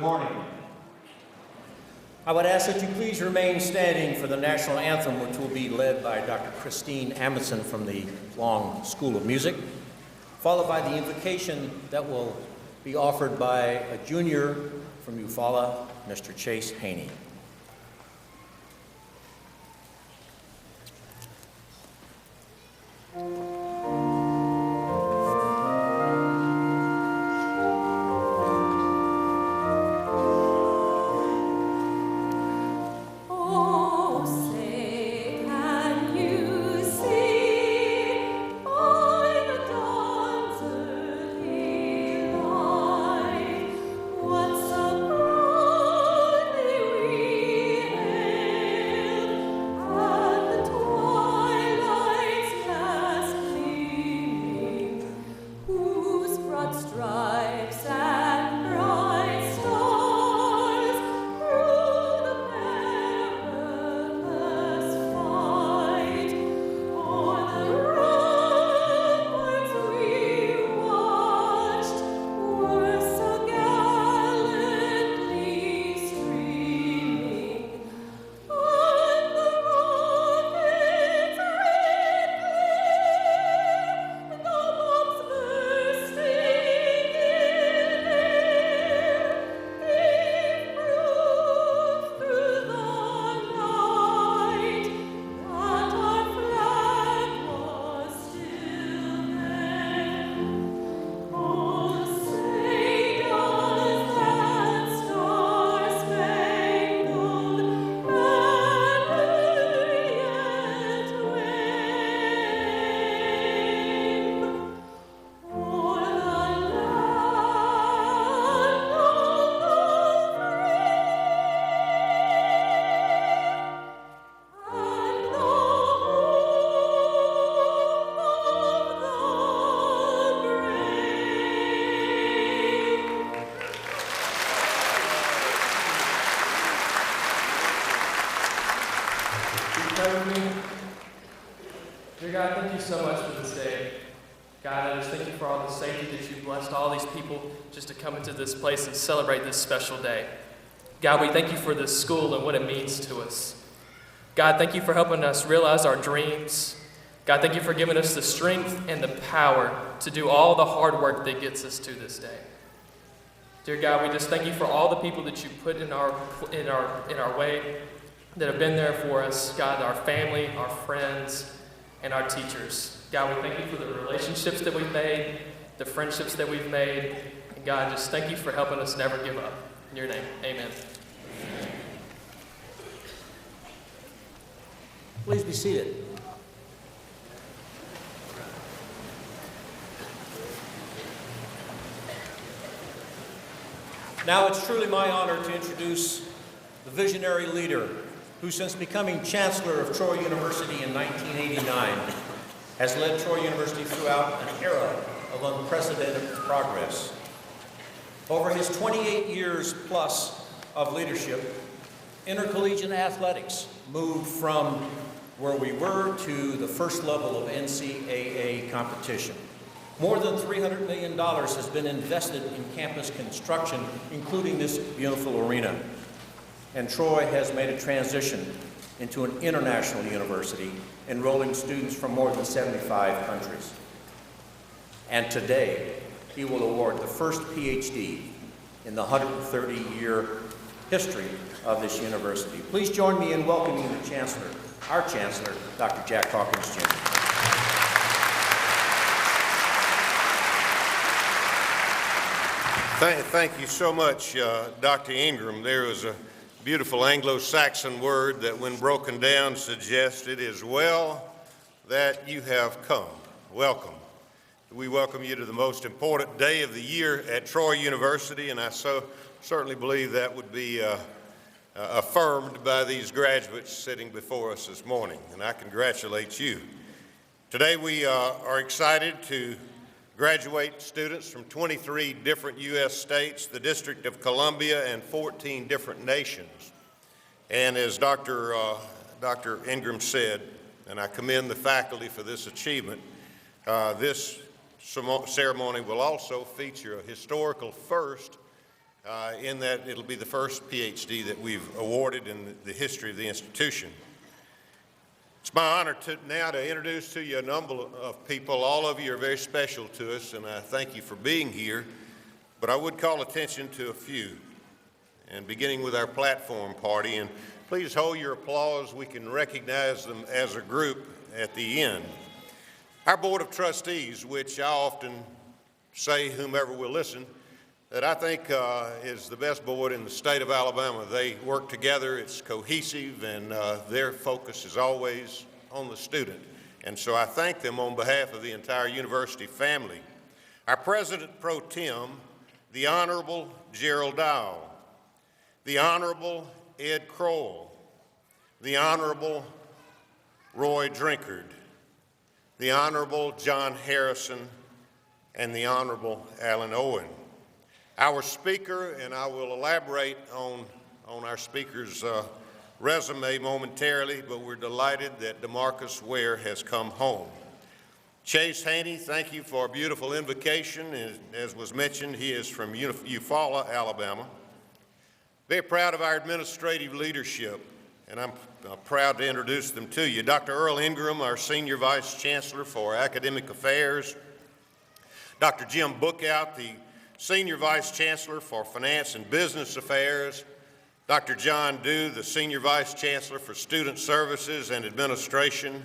morning. I would ask that you please remain standing for the national anthem, which will be led by Dr. Christine Amundsen from the Long School of Music, followed by the invocation that will be offered by a junior from Eufaula, Mr. Chase Haney. Dear God, thank you so much for this day. God, I just thank you for all the safety that you've blessed all these people just to come into this place and celebrate this special day. God, we thank you for this school and what it means to us. God, thank you for helping us realize our dreams. God, thank you for giving us the strength and the power to do all the hard work that gets us to this day. Dear God, we just thank you for all the people that you put in our way that have been there for us. God, our family, our friends, and our teachers. God, we thank you for the relationships that we've made, the friendships that we've made. And God, just thank you for helping us never give up. In your name, amen. Please be seated. Now it's truly my honor to introduce the visionary leader who, since becoming Chancellor of Troy University in 1989, has led Troy University throughout an era of unprecedented progress. Over his 28 years plus of leadership, intercollegiate athletics moved from where we were to the first level of NCAA competition. More than $300 million has been invested in campus construction, including this beautiful arena. And Troy has made a transition into an international university, enrolling students from more than 75 countries. And today, he will award the first PhD in the 130-year history of this university. Please join me in welcoming the Chancellor, our Chancellor, Dr. Jack Hawkins, Jr. Thank you so much, Dr. Ingram. There was a beautiful Anglo-Saxon word that, when broken down, suggests it is well that you have come. Welcome. We welcome you to the most important day of the year at Troy University, and I certainly believe that would be affirmed by these graduates sitting before us this morning, and I congratulate you. Today we are excited to graduate students from 23 different U.S. states, the District of Columbia, and 14 different nations. And as Dr. Ingram said, and I commend the faculty for this achievement, this ceremony will also feature a historical first in that it'll be the first PhD that we've awarded in the history of the institution. It's my honor now to introduce to you a number of people. All of you are very special to us, and I thank you for being here. But I would call attention to a few, and beginning with our platform party. And please hold your applause. We can recognize them as a group at the end. Our Board of Trustees, which I often say, whomever will listen, that I think is the best board in the state of Alabama. They work together, it's cohesive, and their focus is always on the student. And so I thank them on behalf of the entire university family. Our President Pro Tem, the Honorable Gerald Dowell, the Honorable Ed Kroll, the Honorable Roy Drinkard, the Honorable John Harrison, and the Honorable Alan Owen. Our speaker, and I will elaborate on our speaker's resume momentarily, but we're delighted that DeMarcus Ware has come home. Chase Haney, thank you for a beautiful invocation. As was mentioned, he is from Eufaula, Alabama. Very proud of our administrative leadership, and I'm proud to introduce them to you. Dr. Earl Ingram, our Senior Vice Chancellor for Academic Affairs. Dr. Jim Bookout, the Senior Vice Chancellor for Finance and Business Affairs. Dr. John Dew, the Senior Vice Chancellor for Student Services and Administration.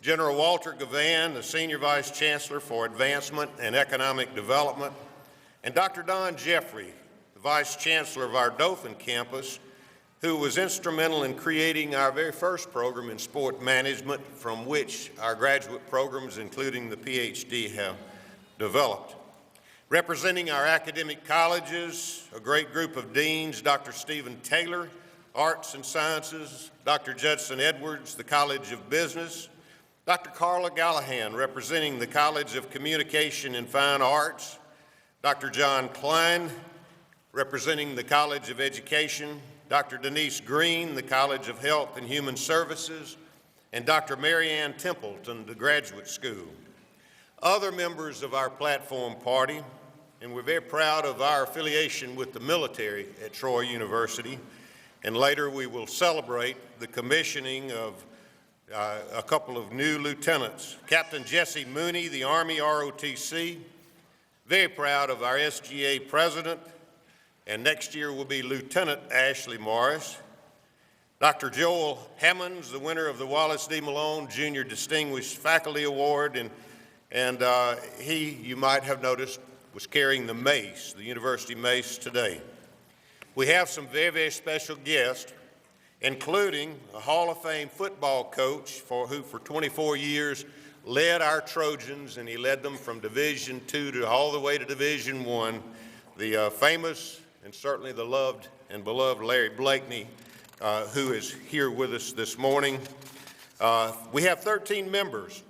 General Walter Gavan, the Senior Vice Chancellor for Advancement and Economic Development. And Dr. Don Jeffrey, the Vice Chancellor of our Dothan campus, who was instrumental in creating our very first program in sport management, from which our graduate programs, including the PhD, have developed. Representing our academic colleges, a great group of deans, Dr. Stephen Taylor, Arts and Sciences, Dr. Judson Edwards, the College of Business, Dr. Carla Gallahan, representing the College of Communication and Fine Arts, Dr. John Klein, representing the College of Education, Dr. Denise Green, the College of Health and Human Services, and Dr. Mary Ann Templeton, the Graduate School. Other members of our platform party, and we're very proud of our affiliation with the military at Troy University, and later we will celebrate the commissioning of a couple of new lieutenants. Captain Jesse Mooney, the Army ROTC, very proud of our SGA president, and next year will be Lieutenant Ashley Morris. Dr. Joel Hammonds, the winner of the Wallace D. Malone Junior Distinguished Faculty Award, and he, you might have noticed, was carrying the mace, the university mace today. We have some very, very special guests, including a Hall of Fame football coach who for 24 years led our Trojans, and he led them from Division II to all the way to Division I, the famous and certainly the loved and beloved Larry Blakeney, who is here with us this morning. We have 13 members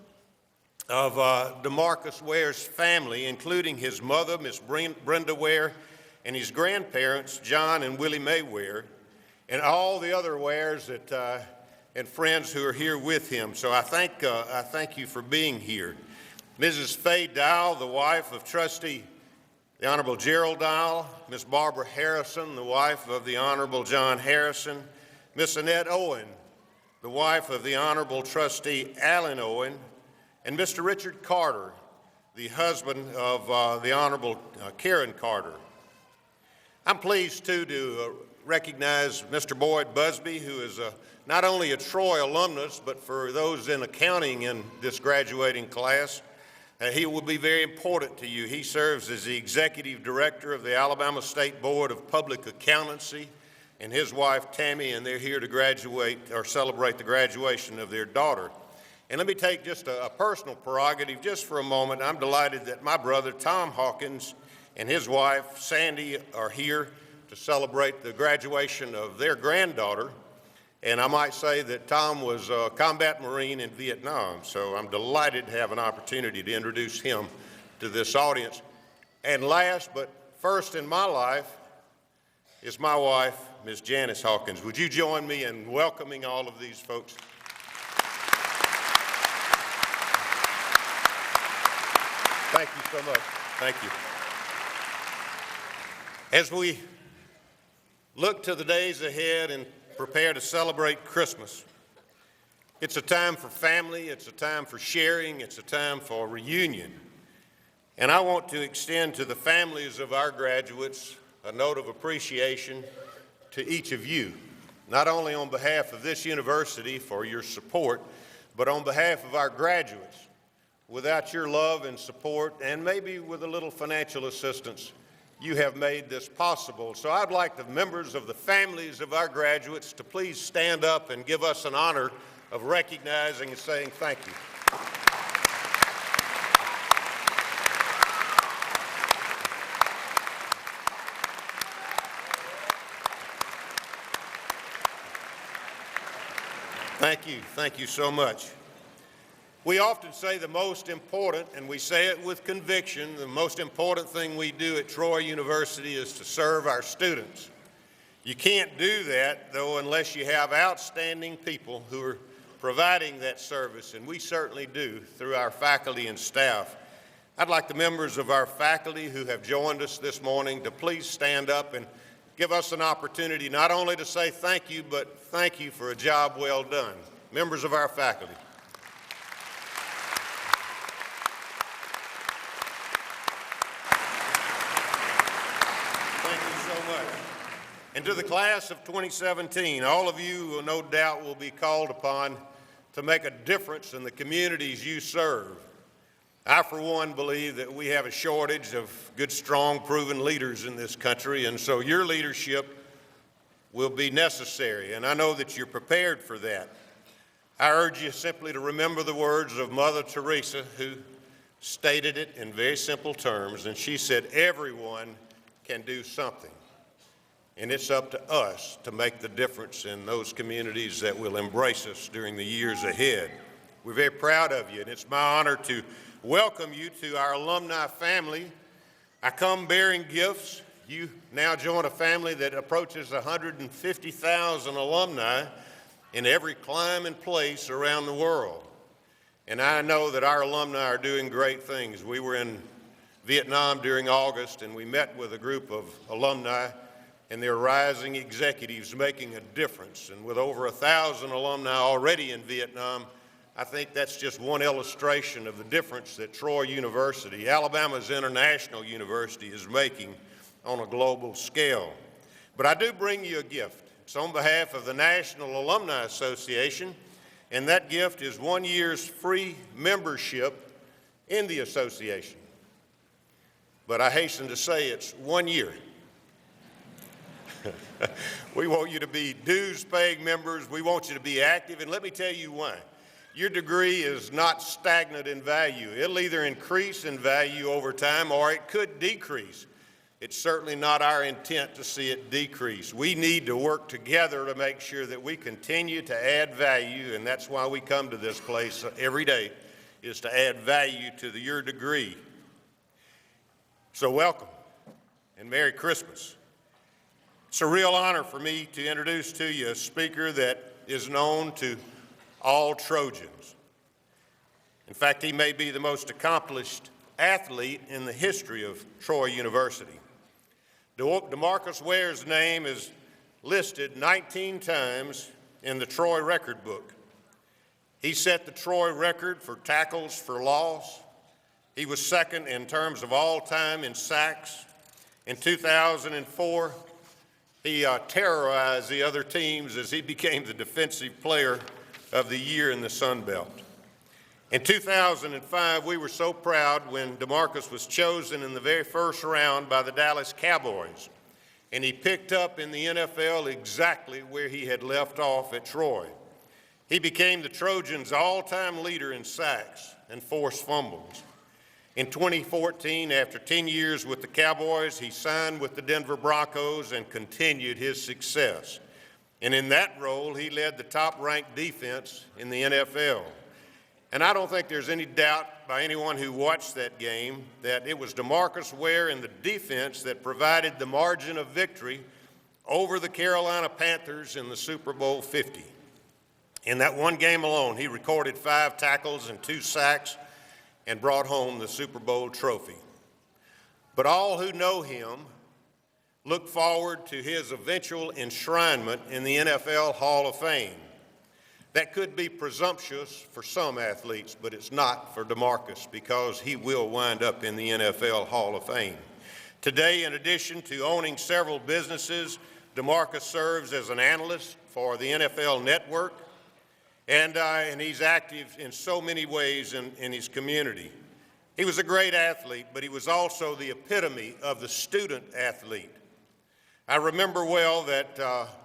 of DeMarcus Ware's family, including his mother, Miss Brenda Ware, and his grandparents, John and Willie Mae Ware, and all the other Wares that, and friends who are here with him. So I thank you for being here. Mrs. Faye Dowell, the wife of Trustee the Honorable Gerald Dowell, Miss Barbara Harrison, the wife of the Honorable John Harrison, Miss Annette Owen, the wife of the Honorable Trustee Alan Owen, and Mr. Richard Carter, the husband of the Honorable Karen Carter. I'm pleased, too, to recognize Mr. Boyd Busby, who is not only a Troy alumnus, but for those in accounting in this graduating class, he will be very important to you. He serves as the Executive Director of the Alabama State Board of Public Accountancy, and his wife, Tammy, and they're here to graduate or celebrate the graduation of their daughter. And let me take just a personal prerogative just for a moment. I'm delighted that my brother, Tom Hawkins, and his wife, Sandy, are here to celebrate the graduation of their granddaughter. And I might say that Tom was a combat Marine in Vietnam, so I'm delighted to have an opportunity to introduce him to this audience. And last, but first in my life, is my wife, Ms. Janice Hawkins. Would you join me in welcoming all of these folks? Thank you so much. Thank you. As we look to the days ahead and prepare to celebrate Christmas, it's a time for family, it's a time for sharing, it's a time for reunion. And I want to extend to the families of our graduates a note of appreciation to each of you, not only on behalf of this university for your support, but on behalf of our graduates. Without your love and support, and maybe with a little financial assistance, you have made this possible. So I'd like the members of the families of our graduates to please stand up and give us an honor of recognizing and saying thank you. Thank you so much. We often say the most important, and we say it with conviction, the most important thing we do at Troy University is to serve our students. You can't do that, though, unless you have outstanding people who are providing that service, and we certainly do through our faculty and staff. I'd like the members of our faculty who have joined us this morning to please stand up and give us an opportunity not only to say thank you, but thank you for a job well done. Members of our faculty. Thank you so much. And to the class of 2017, all of you will no doubt will be called upon to make a difference in the communities you serve. I, for one, believe that we have a shortage of good, strong, proven leaders in this country, and so your leadership will be necessary, and I know that you're prepared for that. I urge you simply to remember the words of Mother Teresa, who stated it in very simple terms, and she said, everyone can do something, and it's up to us to make the difference in those communities that will embrace us during the years ahead. We're very proud of you, and it's my honor to welcome you to our alumni family. I come bearing gifts. You now join a family that approaches 150,000 alumni in every clime and place around the world. And I know that our alumni are doing great things. We were in Vietnam during August, and we met with a group of alumni, and they're rising executives making a difference. And with over 1,000 alumni already in Vietnam, I think that's just one illustration of the difference that Troy University, Alabama's international university, is making on a global scale. But I do bring you a gift. It's on behalf of the National Alumni Association, and that gift is 1 year's free membership in the association. But I hasten to say it's 1 year. We want you to be dues-paying members. We want you to be active, and let me tell you why. Your degree is not stagnant in value. It'll either increase in value over time or it could decrease. It's certainly not our intent to see it decrease. We need to work together to make sure that we continue to add value, and that's why we come to this place every day, is to add value to your degree. So welcome, and Merry Christmas. It's a real honor for me to introduce to you a speaker that is known to all Trojans. In fact, he may be the most accomplished athlete in the history of Troy University. DeMarcus Ware's name is listed 19 times in the Troy record book. He set the Troy record for tackles for loss. He was second in terms of all time in sacks. In 2004, he terrorized the other teams as he became the defensive player of the year in the Sun Belt. In 2005, we were so proud when DeMarcus was chosen in the very first round by the Dallas Cowboys, and he picked up in the NFL exactly where he had left off at Troy. He became the Trojans' all-time leader in sacks and forced fumbles. In 2014, after 10 years with the Cowboys, he signed with the Denver Broncos and continued his success. And in that role, he led the top-ranked defense in the NFL. And I don't think there's any doubt by anyone who watched that game that it was DeMarcus Ware and the defense that provided the margin of victory over the Carolina Panthers in the Super Bowl 50. In that one game alone, he recorded 5 tackles and 2 sacks and brought home the Super Bowl trophy. But all who know him look forward to his eventual enshrinement in the NFL Hall of Fame. That could be presumptuous for some athletes, but it's not for DeMarcus because he will wind up in the NFL Hall of Fame. Today, in addition to owning several businesses, DeMarcus serves as an analyst for the NFL Network, and he's active in so many ways in his community. He was a great athlete, but he was also the epitome of the student athlete. I remember well that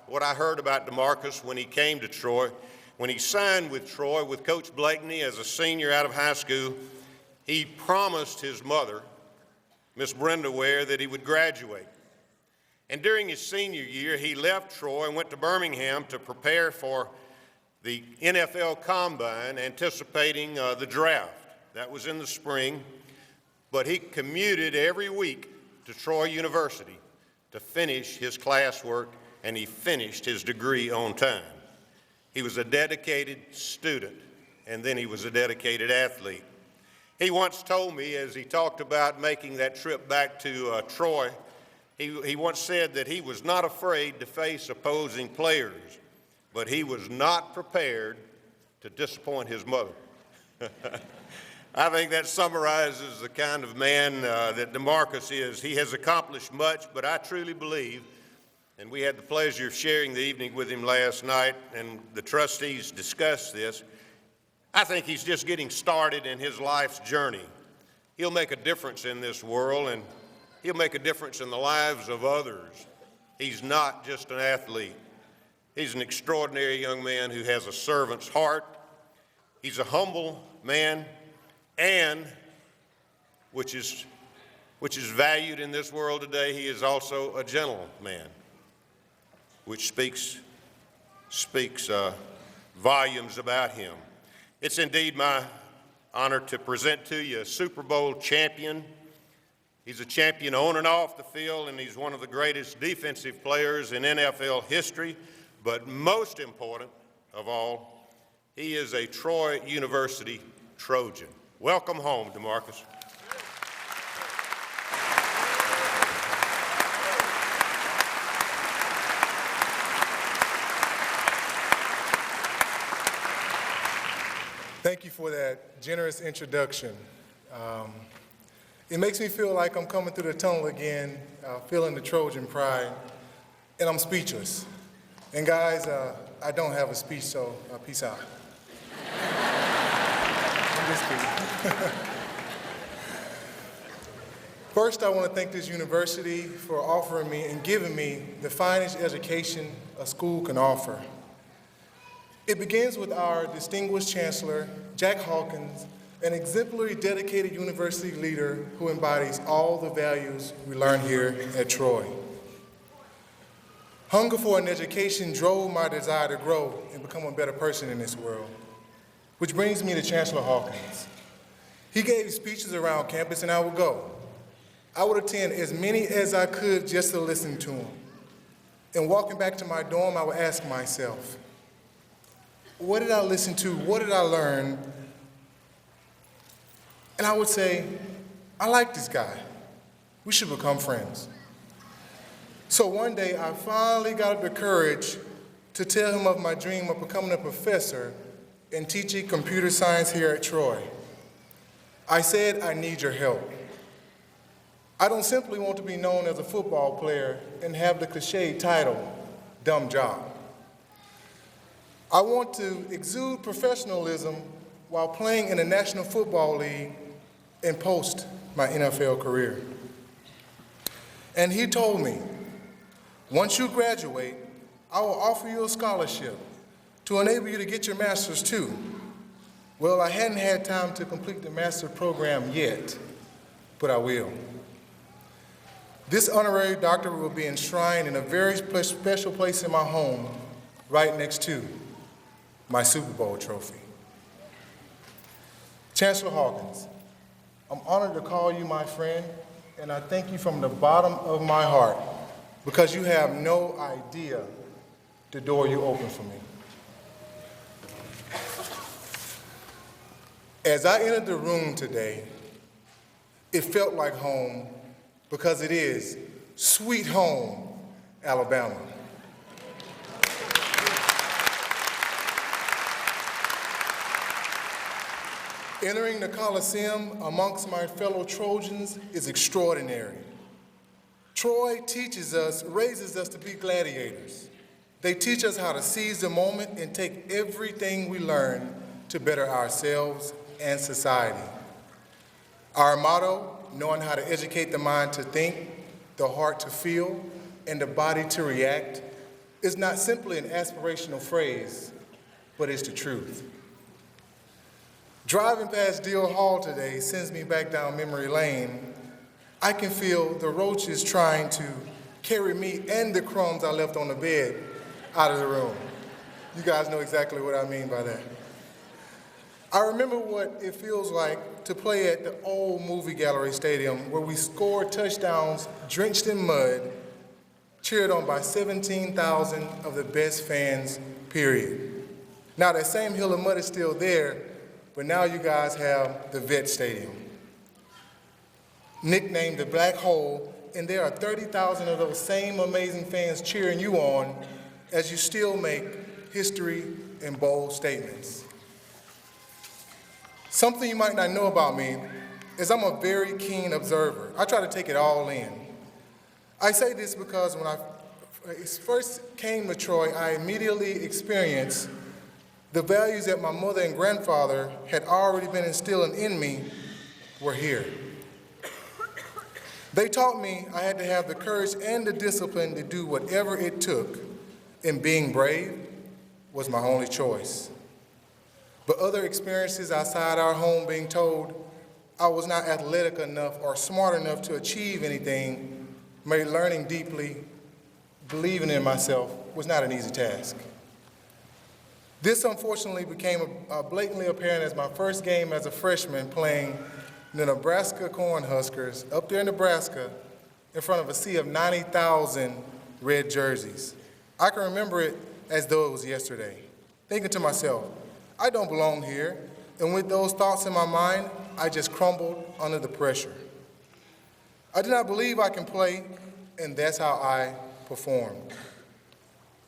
what I heard about DeMarcus when he came to Troy, when he signed with Troy with Coach Blakeney as a senior out of high school, he promised his mother, Miss Brenda Ware, that he would graduate. And during his senior year, he left Troy and went to Birmingham to prepare for the NFL Combine, anticipating the draft. That was in the spring, but he commuted every week to Troy University to finish his classwork, and he finished his degree on time. He was a dedicated student, and then he was a dedicated athlete. He once told me, as he talked about making that trip back to Troy, he once said that he was not afraid to face opposing players, but he was not prepared to disappoint his mother. I think that summarizes the kind of man that DeMarcus is. He has accomplished much, but I truly believe, and we had the pleasure of sharing the evening with him last night, and the trustees discussed this, I think he's just getting started in his life's journey. He'll make a difference in this world, and he'll make a difference in the lives of others. He's not just an athlete. He's an extraordinary young man who has a servant's heart. He's a humble man, and which is valued in this world today, he is also a gentleman, which speaks volumes about him. It's indeed my honor to present to you a Super Bowl champion. He's a champion on and off the field, and he's one of the greatest defensive players in NFL history. But most important of all, he is a Troy University Trojan. Welcome home, DeMarcus. Thank you for that generous introduction. It makes me feel like I'm coming through the tunnel again, feeling the Trojan pride, and I'm speechless. And guys, I don't have a speech, so peace out. I'm just kidding. First, I want to thank this university for offering me and giving me the finest education a school can offer. It begins with our distinguished chancellor, Jack Hawkins, an exemplary, dedicated university leader who embodies all the values we learn here at Troy. Hunger for an education drove my desire to grow and become a better person in this world. Which brings me to Chancellor Hawkins. He gave speeches around campus, and I would go. I would attend as many as I could just to listen to him. And walking back to my dorm, I would ask myself, what did I listen to? What did I learn? And I would say, I like this guy. We should become friends. So one day, I finally got up the courage to tell him of my dream of becoming a professor and teaching computer science here at Troy. I said, I need your help. I don't simply want to be known as a football player and have the cliche title, dumb job. I want to exude professionalism while playing in the National Football League and post my NFL career. And he told me, once you graduate, I will offer you a scholarship to enable you to get your master's too. Well, I hadn't had time to complete the master's program yet, but I will. This honorary doctorate will be enshrined in a very special place in my home, right next to my Super Bowl trophy. Chancellor Hawkins, I'm honored to call you my friend, and I thank you from the bottom of my heart because you have no idea the door you opened for me. As I entered the room today, it felt like home because it is Sweet Home, Alabama. Entering the Coliseum amongst my fellow Trojans is extraordinary. Troy raises us to be gladiators. They teach us how to seize the moment and take everything we learn to better ourselves and society. Our motto, knowing how to educate the mind to think, the heart to feel, and the body to react, is not simply an aspirational phrase, but it's the truth. Driving past Deal Hall today sends me back down memory lane. I can feel the roaches trying to carry me and the crumbs I left on the bed out of the room. You guys know exactly what I mean by that. I remember what it feels like to play at the old movie gallery stadium where we scored touchdowns drenched in mud, cheered on by 17,000 of the best fans, period. Now that same hill of mud is still there, but now you guys have the Vet Stadium, nicknamed the Black Hole, and there are 30,000 of those same amazing fans cheering you on as you still make history and bold statements. Something you might not know about me is I'm a very keen observer. I try to take it all in. I say this because when I first came to Troy, I immediately experienced the values that my mother and grandfather had already been instilling in me were here. They taught me I had to have the courage and the discipline to do whatever it took, and being brave was my only choice. But other experiences outside our home, being told I was not athletic enough or smart enough to achieve anything, made learning deeply, believing in myself, was not an easy task. This unfortunately became blatantly apparent as my first game as a freshman playing the Nebraska Cornhuskers up there in Nebraska in front of a sea of 90,000 red jerseys. I can remember it as though it was yesterday, thinking to myself, I don't belong here, and with those thoughts in my mind, I just crumbled under the pressure. I did not believe I can play, and that's how I performed.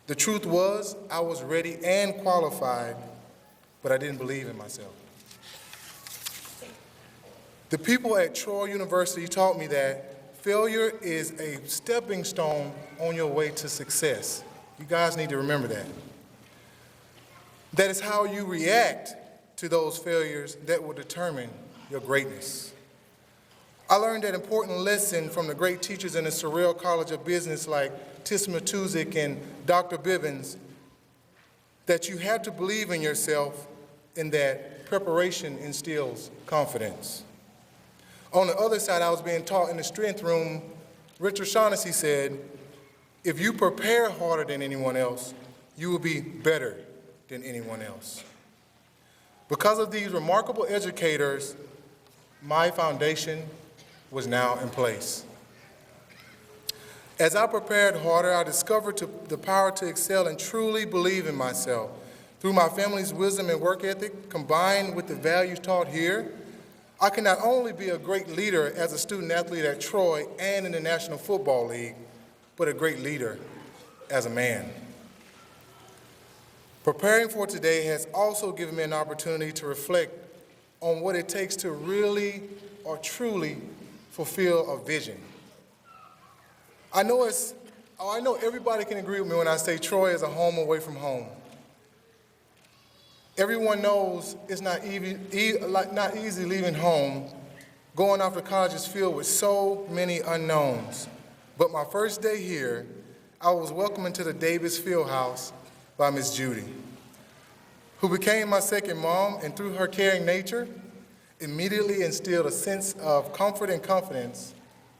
The truth was, I was ready and qualified, but I didn't believe in myself. The people at Troy University taught me that failure is a stepping stone on your way to success. You guys need to remember that. That is how you react to those failures that will determine your greatness. I learned that important lesson from the great teachers in the Sorrell College of Business like Tis Matuzik and Dr. Bibbins, that you have to believe in yourself and that preparation instills confidence. On the other side, I was being taught in the strength room, Richard Shaughnessy said, if you prepare harder than anyone else, you will be better than anyone else. Because of these remarkable educators, my foundation was now in place. As I prepared harder, I discovered the power to excel and truly believe in myself. Through my family's wisdom and work ethic, combined with the values taught here, I can not only be a great leader as a student athlete at Troy and in the National Football League, but a great leader as a man. Preparing for today has also given me an opportunity to reflect on what it takes to really or truly fulfill a vision. I know everybody can agree with me when I say Troy is a home away from home. Everyone knows it's not easy leaving home. Going off to college is filled with so many unknowns. But my first day here, I was welcomed into the Davis Fieldhouse by Miss Judy, who became my second mom, and through her caring nature, immediately instilled a sense of comfort and confidence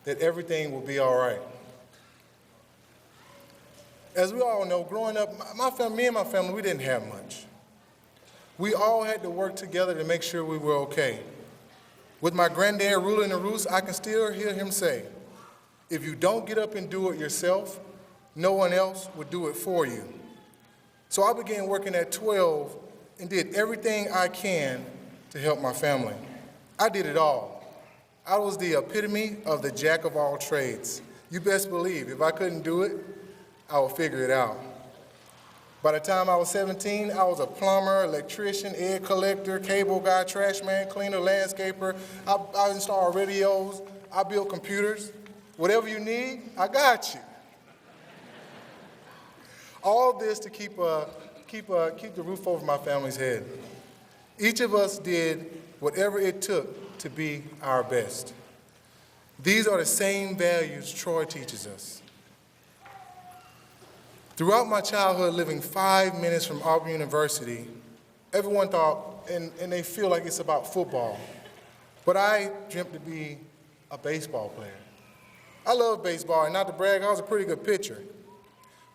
that everything will be all right. As we all know, growing up, me and my family, we didn't have much. We all had to work together to make sure we were okay. With my granddad ruling the roost, I can still hear him say, if you don't get up and do it yourself, no one else will do it for you. So I began working at 12 and did everything I can to help my family. I did it all. I was the epitome of the jack of all trades. You best believe if I couldn't do it, I would figure it out. By the time I was 17, I was a plumber, electrician, egg collector, cable guy, trash man, cleaner, landscaper. I installed radios. I built computers. Whatever you need, I got you. All this to keep the roof over my family's head. Each of us did whatever it took to be our best. These are the same values Troy teaches us. Throughout my childhood, living 5 minutes from Auburn University, everyone thought, and they feel like it's about football, but I dreamt to be a baseball player. I love baseball, and not to brag, I was a pretty good pitcher.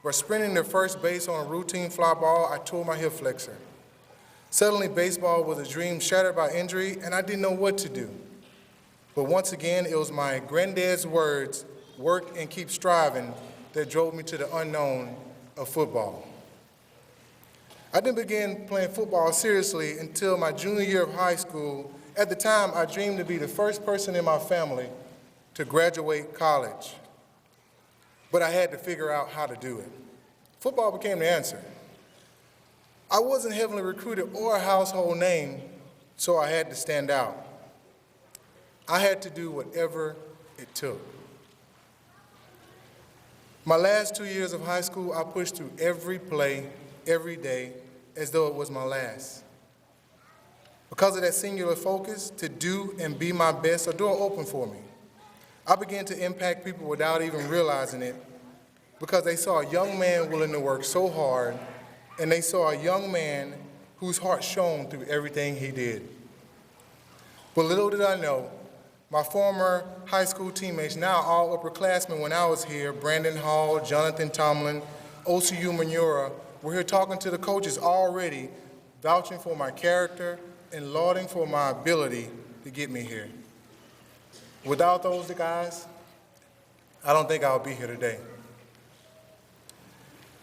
But sprinting to first base on a routine fly ball, I tore my hip flexor. Suddenly, baseball was a dream shattered by injury, and I didn't know what to do. But once again, it was my granddad's words, work and keep striving, that drove me to the unknown of football. I didn't begin playing football seriously until my junior year of high school. At the time, I dreamed to be the first person in my family to graduate college. But I had to figure out how to do it. Football became the answer. I wasn't heavily recruited or a household name, so I had to stand out. I had to do whatever it took. My last 2 years of high school, I pushed through every play, every day, as though it was my last. Because of that singular focus to do and be my best, a door opened for me. I began to impact people without even realizing it, because they saw a young man willing to work so hard, and they saw a young man whose heart shone through everything he did. But little did I know, my former high school teammates, now all upperclassmen when I was here, Brandon Hall, Jonathan Tomlin, OCU Manura, were here talking to the coaches already, vouching for my character and lauding for my ability to get me here. Without those guys, I don't think I would be here today.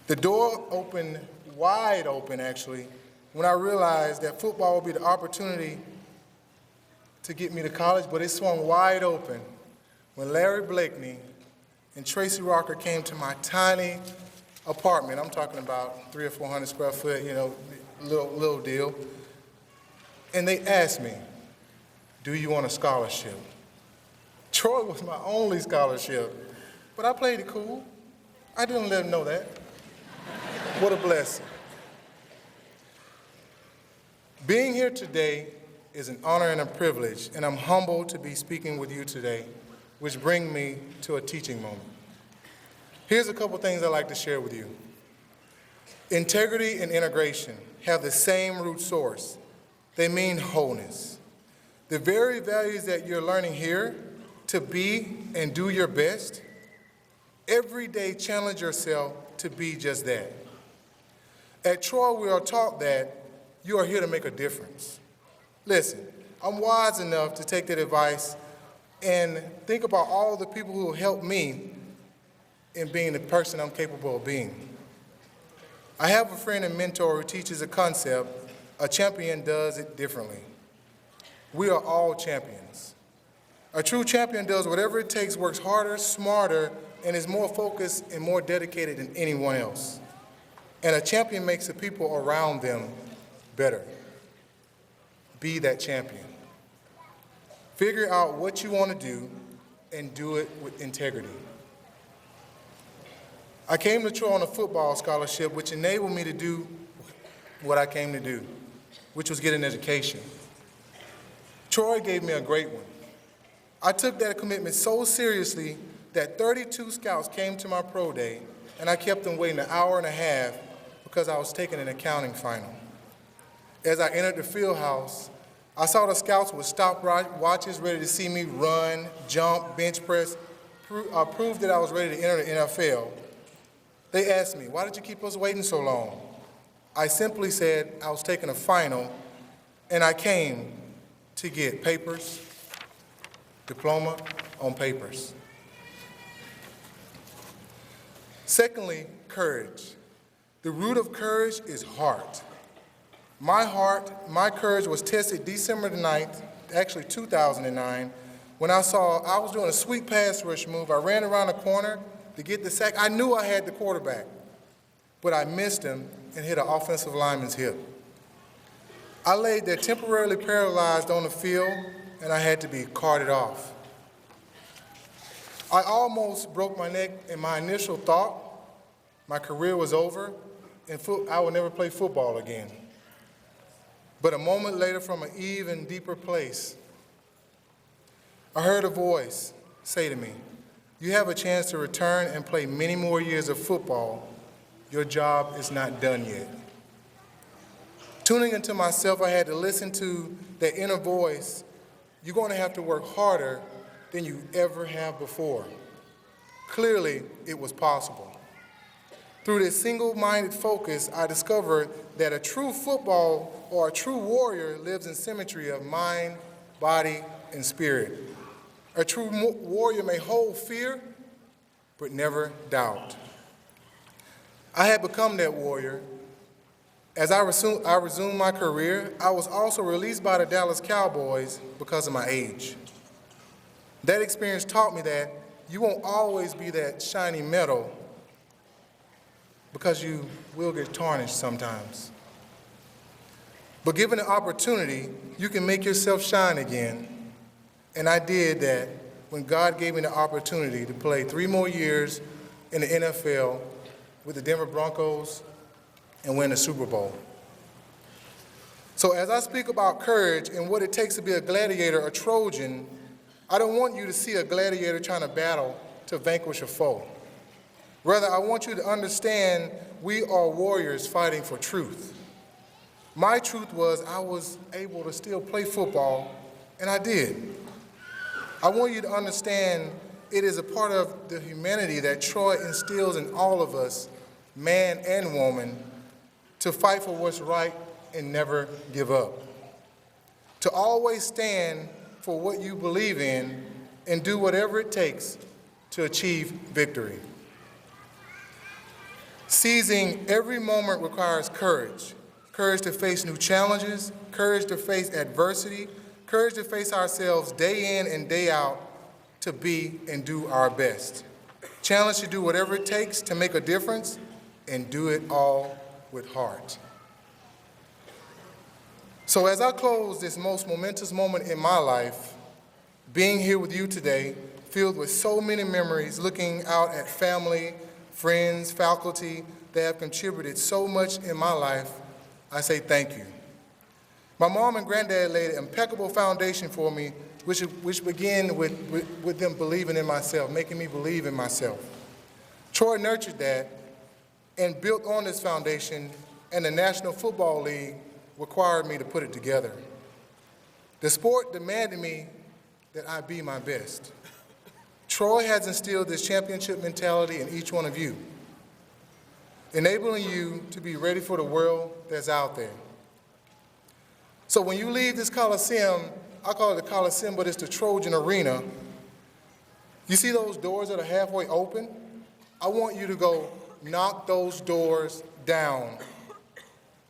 The door opened wide open, actually, when I realized that football would be the opportunity to get me to college, but it swung wide open when Larry Blakeney and Tracy Rocker came to my tiny apartment. I'm talking about 300 or 400 square foot, little deal. And they asked me, do you want a scholarship? Troy was my only scholarship, but I played it cool. I didn't let them know that. What a blessing. Being here today is an honor and a privilege, and I'm humbled to be speaking with you today, which brings me to a teaching moment. Here's a couple things I'd like to share with you. Integrity and integration have the same root source. They mean wholeness. The very values that you're learning here, to be and do your best, every day challenge yourself to be just that. At Troy, we are taught that you are here to make a difference. Listen, I'm wise enough to take that advice and think about all the people who helped me in being the person I'm capable of being. I have a friend and mentor who teaches a concept, a champion does it differently. We are all champions. A true champion does whatever it takes, works harder, smarter, and is more focused and more dedicated than anyone else. And a champion makes the people around them better. Be that champion. Figure out what you want to do and do it with integrity. I came to Troy on a football scholarship, which enabled me to do what I came to do, which was get an education. Troy gave me a great one. I took that commitment so seriously that 32 scouts came to my pro day, and I kept them waiting an hour and a half because I was taking an accounting final. As I entered the field house, I saw the scouts with stopwatches ready to see me run, jump, bench press, prove that I was ready to enter the NFL. They asked me, why did you keep us waiting so long? I simply said I was taking a final, and I came to get papers, diploma on papers. Secondly, courage. The root of courage is heart. My courage was tested December the 9th, actually 2009, When I was doing a sweep pass rush move, I ran around the corner to get the sack. I knew I had the quarterback, but I missed him and hit an offensive lineman's hip. I laid there temporarily paralyzed on the field, and I had to be carted off. I almost broke my neck, and my initial thought, my career was over, and I would never play football again. But a moment later, from an even deeper place, I heard a voice say to me, "You have a chance to return and play many more years of football. Your job is not done yet." Tuning into myself, I had to listen to that inner voice. You're going to have to work harder than you ever have before. Clearly, it was possible. Through this single-minded focus, I discovered that a true football or a true warrior lives in symmetry of mind, body, and spirit. A true warrior may hold fear, but never doubt. I had become that warrior. As I resumed my career, I was also released by the Dallas Cowboys because of my age. That experience taught me that you won't always be that shiny metal because you will get tarnished sometimes. But given the opportunity, you can make yourself shine again. And I did that when God gave me the opportunity to play 3 more years in the NFL with the Denver Broncos and win the Super Bowl. So as I speak about courage and what it takes to be a gladiator, a Trojan, I don't want you to see a gladiator trying to battle to vanquish a foe. Rather, I want you to understand we are warriors fighting for truth. My truth was I was able to still play football, and I did. I want you to understand it is a part of the humanity that Troy instills in all of us, man and woman, to fight for what's right and never give up. To always stand for what you believe in and do whatever it takes to achieve victory. Seizing every moment requires courage. Courage to face new challenges, courage to face adversity, courage to face ourselves day in and day out to be and do our best. Challenge to do whatever it takes to make a difference and do it all with heart. So as I close this most momentous moment in my life, being here with you today, filled with so many memories, looking out at family, friends, faculty that have contributed so much in my life, I say thank you. My mom and granddad laid an impeccable foundation for me, which began with them believing in myself, making me believe in myself. Troy nurtured that and built on this foundation, and the National Football League required me to put it together. The sport demanded me that I be my best. Troy has instilled this championship mentality in each one of you, enabling you to be ready for the world that's out there. So when you leave this Coliseum, I call it the Coliseum, but it's the Trojan Arena. You see those doors that are halfway open? I want you to go knock those doors down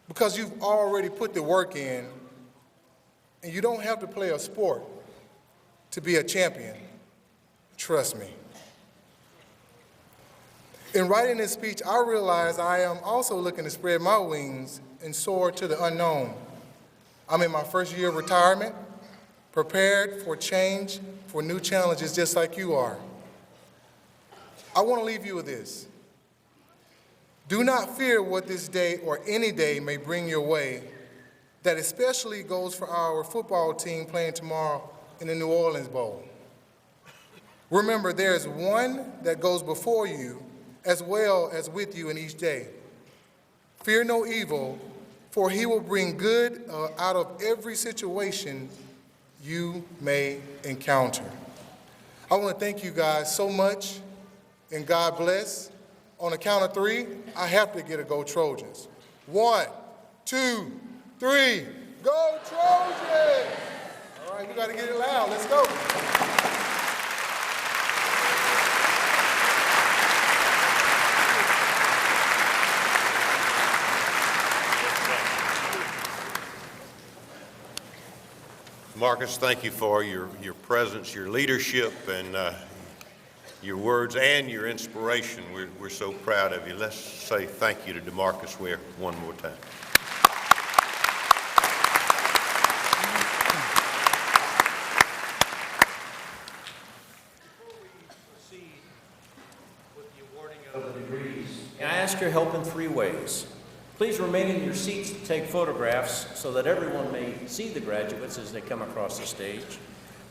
because you've already put the work in, and you don't have to play a sport to be a champion. Trust me. In writing this speech, I realized I am also looking to spread my wings and soar to the unknown. I'm in my first year of retirement, prepared for change, for new challenges just like you are. I want to leave you with this. Do not fear what this day or any day may bring your way. That especially goes for our football team playing tomorrow in the New Orleans Bowl. Remember, there is one that goes before you as well as with you in each day. Fear no evil, for he will bring good out of every situation you may encounter. I want to thank you guys so much, and God bless. On the count of 3, I have to get a Go Trojans. 1, 2, 3, Go Trojans! All right, you got to get it loud. Let's go. Marcus, thank you for your presence, your leadership, and your words and your inspiration. We're so proud of you. Let's say thank you to DeMarcus Ware one more time. Can I ask your help in 3 ways? Please remain in your seats to take photographs so that everyone may see the graduates as they come across the stage.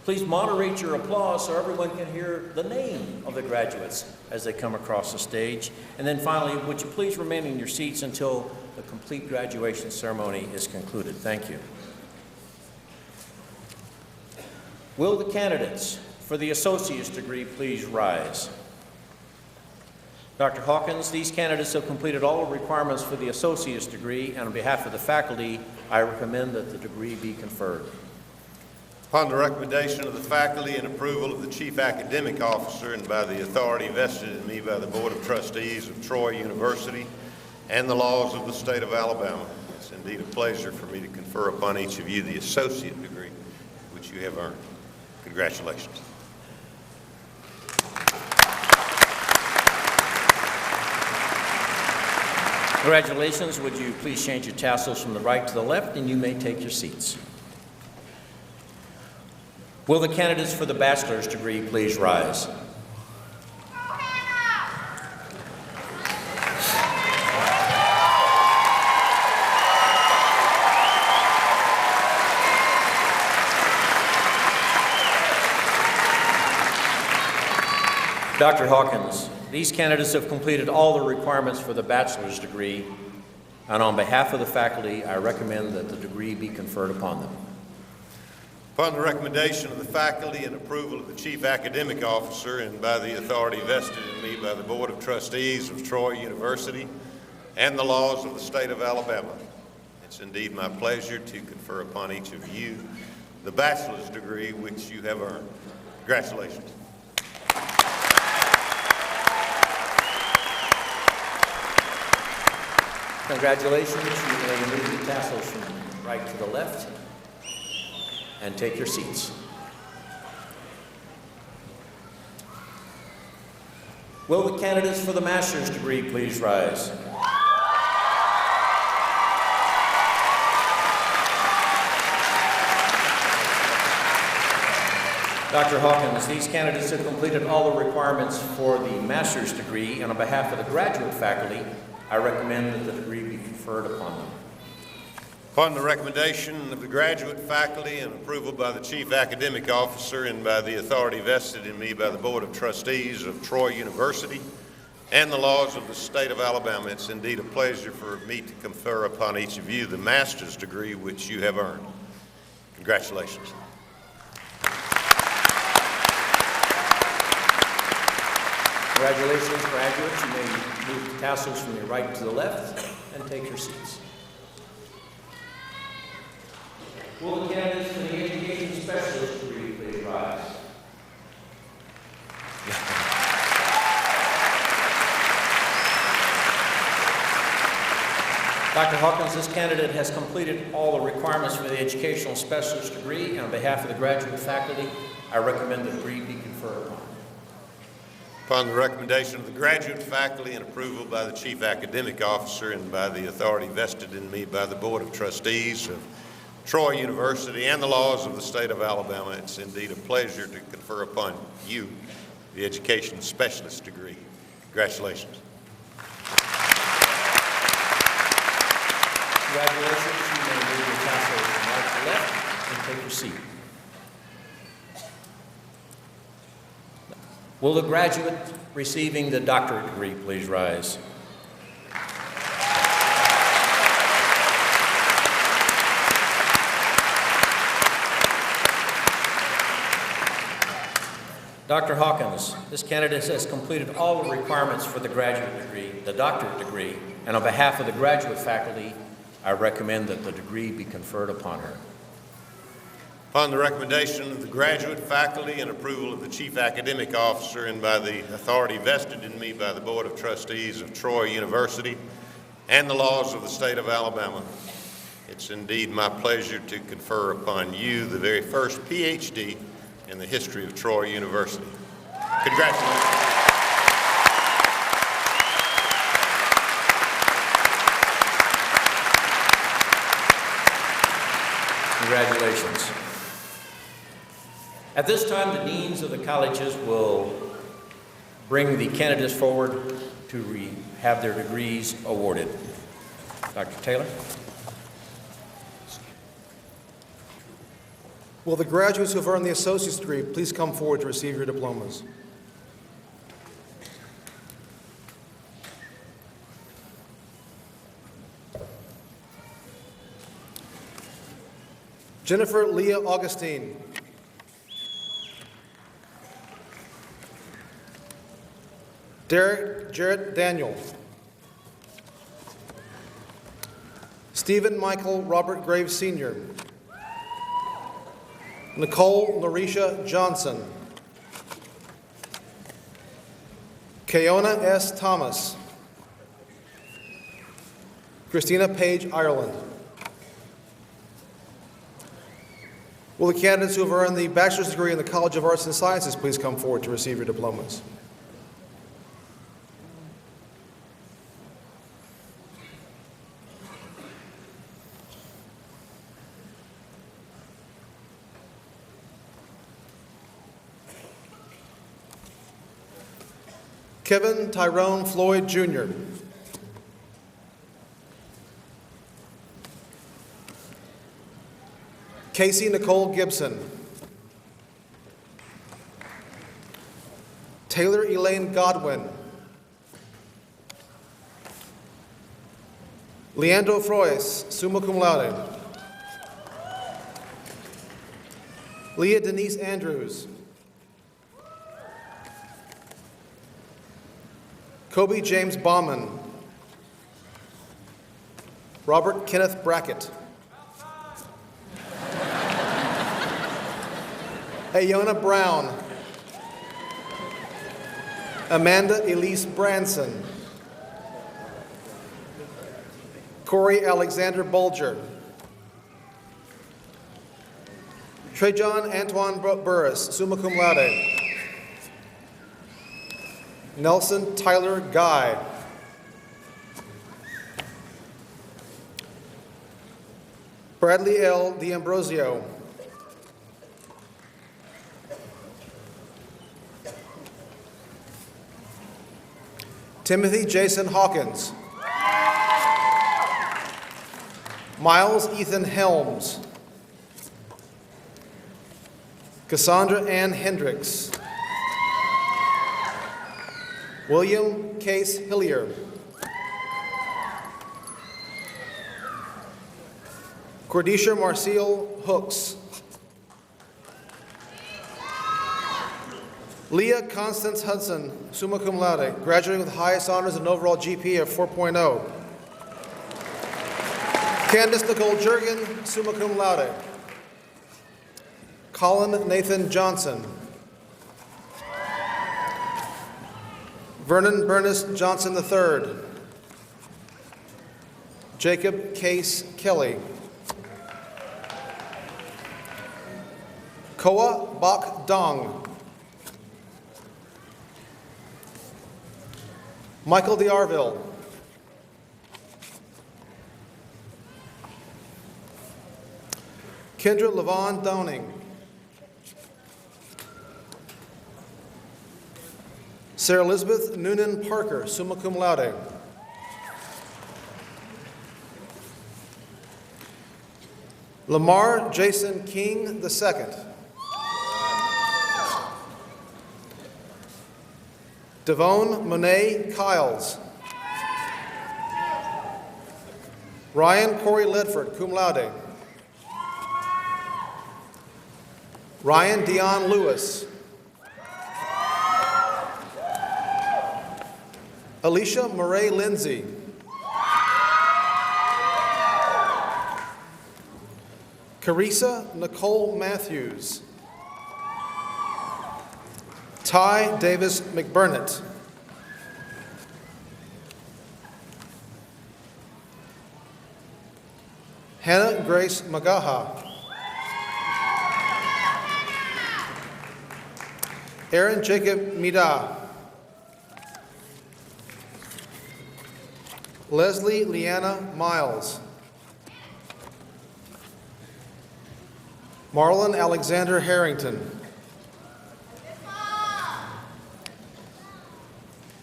Please moderate your applause so everyone can hear the name of the graduates as they come across the stage. And then finally, would you please remain in your seats until the complete graduation ceremony is concluded. Thank you. Will the candidates for the associate's degree please rise? Dr. Hawkins, these candidates have completed all the requirements for the associate's degree, and on behalf of the faculty, I recommend that the degree be conferred. Upon the recommendation of the faculty and approval of the Chief Academic Officer and by the authority vested in me by the Board of Trustees of Troy University and the laws of the state of Alabama, it's indeed a pleasure for me to confer upon each of you the associate degree which you have earned. Congratulations. Congratulations. Would you please change your tassels from the right to the left, and you may take your seats. Will the candidates for the bachelor's degree please rise? Dr. Hawkins, these candidates have completed all the requirements for the bachelor's degree, and on behalf of the faculty, I recommend that the degree be conferred upon them. Upon the recommendation of the faculty and approval of the Chief Academic Officer and by the authority vested in me by the Board of Trustees of Troy University and the laws of the state of Alabama, it's indeed my pleasure to confer upon each of you the bachelor's degree which you have earned. Congratulations. Congratulations. You may move the tassels from right to the left and take your seats. Will the candidates for the master's degree please rise? Dr. Hawkins, these candidates have completed all the requirements for the master's degree, and on behalf of the graduate faculty, I recommend that the degree be conferred upon them. Upon the recommendation of the graduate faculty and approval by the Chief Academic Officer and by the authority vested in me by the Board of Trustees of Troy University and the laws of the state of Alabama, it's indeed a pleasure for me to confer upon each of you the master's degree which you have earned. Congratulations. Congratulations, graduates. You may move the tassels from your right to the left and take your seats. Will the candidates for the education specialist degree please rise? Dr. Hawkins, this candidate has completed all the requirements for the educational specialist degree, and on behalf of the graduate faculty, I recommend the degree be conferred upon. Upon the recommendation of the graduate faculty and approval by the Chief Academic Officer and by the authority vested in me by the Board of Trustees of Troy University and the laws of the state of Alabama, it's indeed a pleasure to confer upon you the education specialist degree. Congratulations. Congratulations. You may move your tassels from right to left and take your seat. Will the graduate receiving the doctorate degree please rise? Dr. Hawkins, this candidate has completed all the requirements for the graduate degree, the doctorate degree, and on behalf of the graduate faculty, I recommend that the degree be conferred upon her. Upon the recommendation of the graduate faculty and approval of the Chief Academic Officer and by the authority vested in me by the Board of Trustees of Troy University and the laws of the state of Alabama, it It's indeed my pleasure to confer upon you the very first PhD in the history of Troy University. Congratulations. Congratulations. At this time, the deans of the colleges will bring the candidates forward to have their degrees awarded. Dr. Taylor? Will the graduates who have earned the associate's degree please come forward to receive your diplomas? Jennifer Leah Augustine. Derek Jarrett Daniel. Stephen Michael Robert Graves Sr. Nicole Larisha Johnson. Keona S. Thomas. Christina Page Ireland. Will the candidates who have earned the bachelor's degree in the College of Arts and Sciences please come forward to receive your diplomas? Kevin Tyrone Floyd Jr. Casey Nicole Gibson. Taylor Elaine Godwin. Leandro Frois, summa cum laude. Leah Denise Andrews. Kobe James Bauman. Robert Kenneth Brackett. Ayona Brown. Amanda Elise Branson. Corey Alexander Bulger. Trejon Antoine Burris, summa cum laude. Nelson Tyler Guy. Bradley L. D'Ambrosio. Timothy Jason Hawkins. Miles Ethan Helms. Cassandra Ann Hendricks. William Case Hillier. Cordisha Marcial Hooks. Leah Constance Hudson, summa cum laude, graduating with the highest honors and overall GPA of 4.0. Candace Nicole Jurgen, summa cum laude. Colin Nathan Johnson. Vernon Bernice Johnson III. Jacob Case Kelly. Koa Bok Dong. Michael D'Arville. Kendra Levon Downing. Sarah Elizabeth Noonan Parker, summa cum laude. Lamar Jason King II. Devone Monet Kiles. Ryan Corey Ledford, cum laude. Ryan Dion Lewis. Alicia Murray Lindsay. Carissa Nicole Matthews. Ty Davis McBurnett. Hannah Grace Magaha. Aaron Jacob Mida. Leslie Leanna Miles. Marlon Alexander Harrington.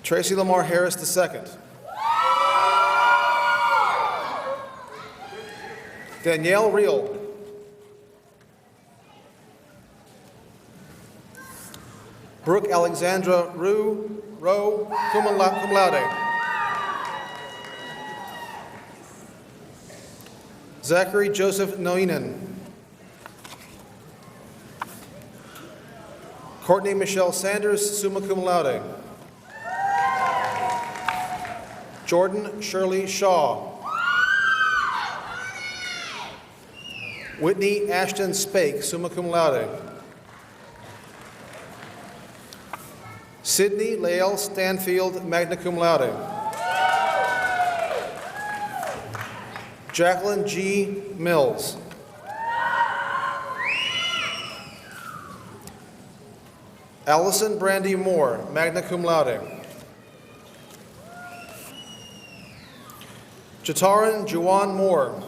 Tracy Lamar Harris II. Danielle Reel. Brooke Alexandra Rowe, cum laude. Zachary Joseph Noinen. Courtney Michelle Sanders, summa cum laude. Jordan Shirley Shaw. Whitney Ashton Spake, summa cum laude. Sydney Lael Stanfield, magna cum laude. Jacqueline G. Mills. Allison Brandy Moore, magna cum laude. Jataran Juwan Moore.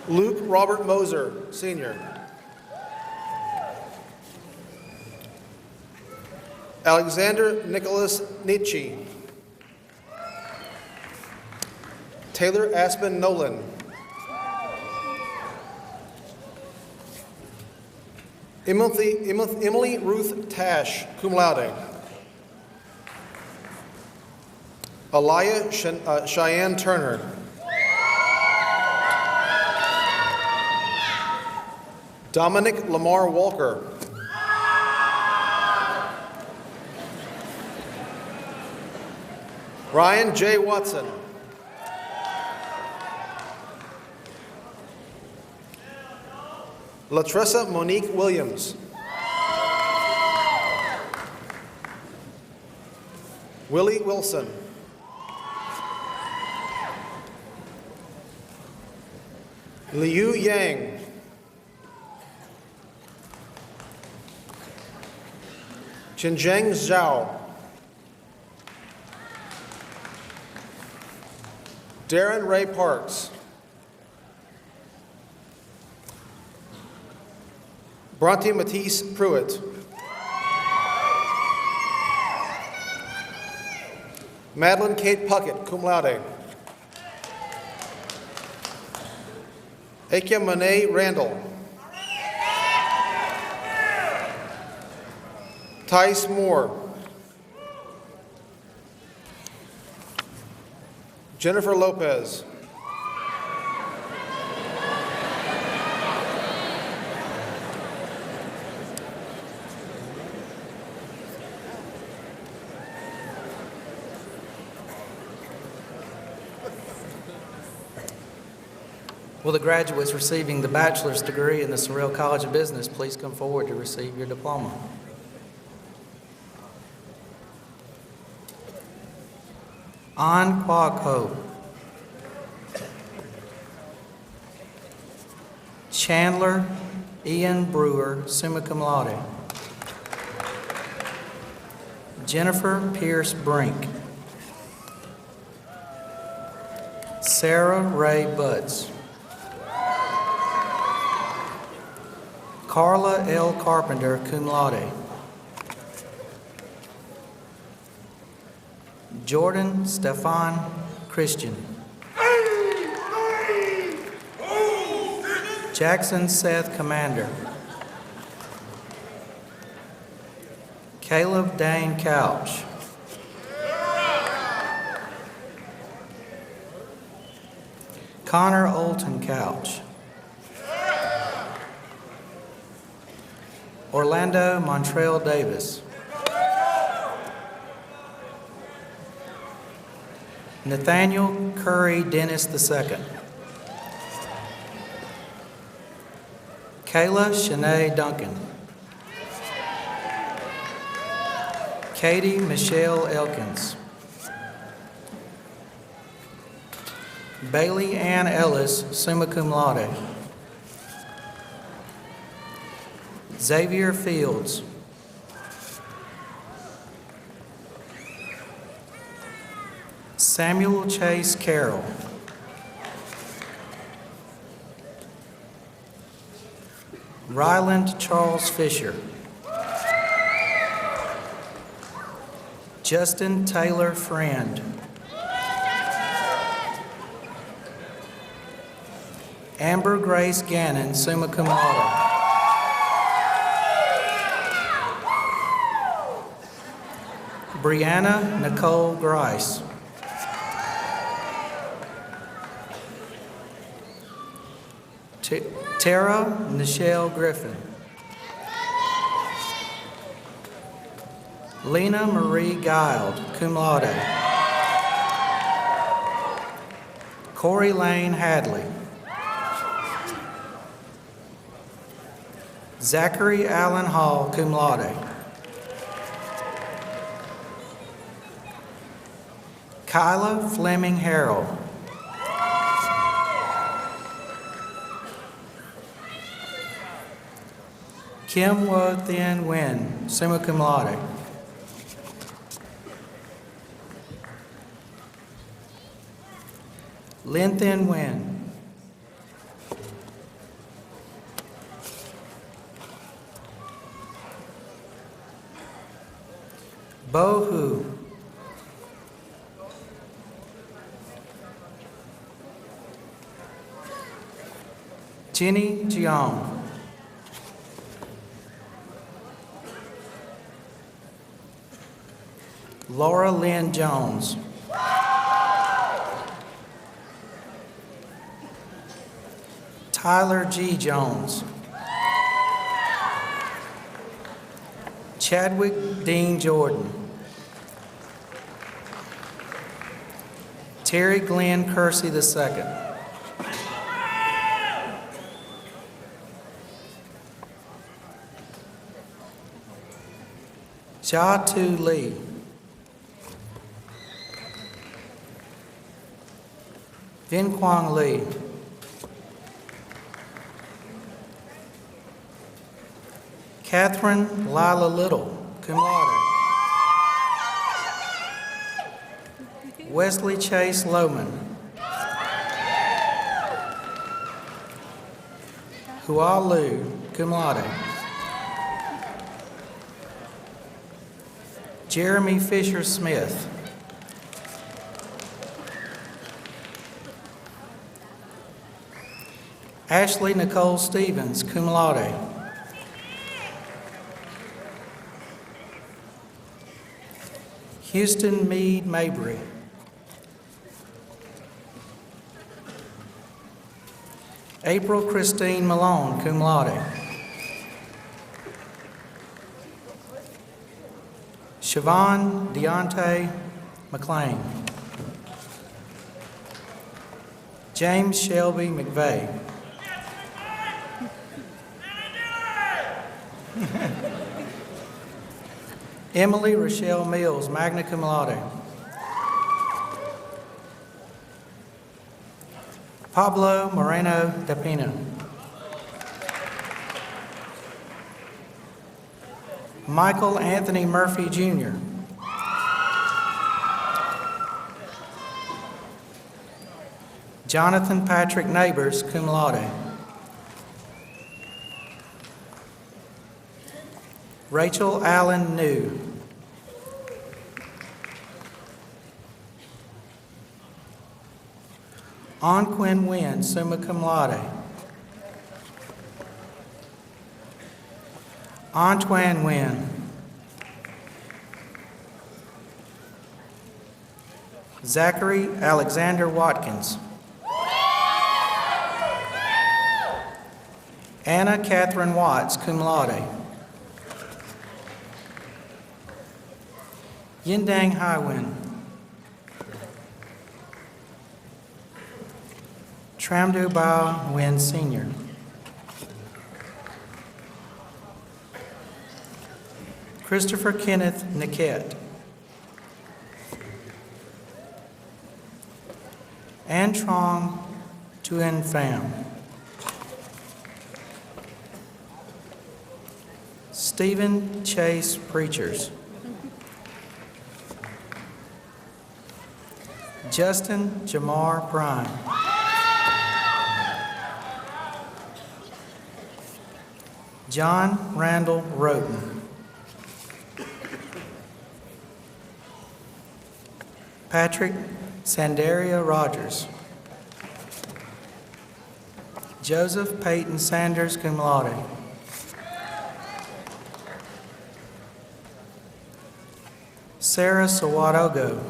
Luke Robert Moser, Sr. Alexander Nicholas Nietzsche. Taylor Aspen Nolan. Emily Ruth Tash, cum laude. Aliyah Cheyenne Turner. Dominic Lamar Walker. Ryan J. Watson. Latressa Monique Williams. Willie Wilson. Liu Yang. Qinzheng Zhao. Darren Ray Parks. Bronte Matisse Pruitt. Madeline Kate Puckett, cum laude. Akia Monet Randall. Tice Moore. Jennifer Lopez. Will the graduates receiving the bachelor's degree in the Sorrell College of Business please come forward to receive your diploma? An Kwok Ho. Chandler Ian Brewer, summa cum laude. Jennifer Pierce Brink. Sarah Ray Butts. Carla L. Carpenter, cum laude. Jordan Stefan Christian. Jackson Seth Commander. Caleb Dane Couch. Connor Olton Couch. Orlando Montrell Davis. Nathaniel Curry Dennis II. Kayla Shanae Duncan. Katie Michelle Elkins. Bailey Ann Ellis, summa cum laude. Xavier Fields. Samuel Chase Carroll. Ryland Charles Fisher. Justin Taylor Friend. Amber Grace Gannon, summa cum laude. Brianna Nicole Grice. Tara Nichelle Griffin. Lena Marie Guild, cum laude. Corey Lane Hadley. Zachary Allen Hall, cum laude. Kyla Fleming Harrell. Kim Wo Thien Nguyen, summa cum laude. Lin Thien Nguyen. Bo Hu. Jenny Jiang. Laura Lynn Jones. Tyler G. Jones. Chadwick Dean Jordan. Terry Glenn Kersey II. Jia Tu Lee. Vin Quang Lee. Catherine Lila Little, cum laude. Wesley Chase Lohman. Hua Lu, cum laude. Jeremy Fisher Smith. Ashley Nicole Stevens, cum laude. Houston Meade Mabry. April Christine Malone, cum laude. Siobhan Deontay McLean. James Shelby McVeigh. Emily Rochelle Mills, magna cum laude. Pablo Moreno de Pina. Michael Anthony Murphy, Jr. Jonathan Patrick Neighbors, cum laude. Rachel Allen New. An Quinn Nguyen, summa cum laude. Antoine Nguyen. Zachary Alexander Watkins. Anna Catherine Watts, cum laude. Yindang Haiwen. Tramdu Bao Nguyen Sr. Christopher Kenneth Niquette. Antron Tuen Pham, Stephen Chase Preachers, Justin Jamar Bryan, John Randall Roten, Patrick Sandaria Rogers, Joseph Peyton Sanders, cum laude. Sarah Sawadogo,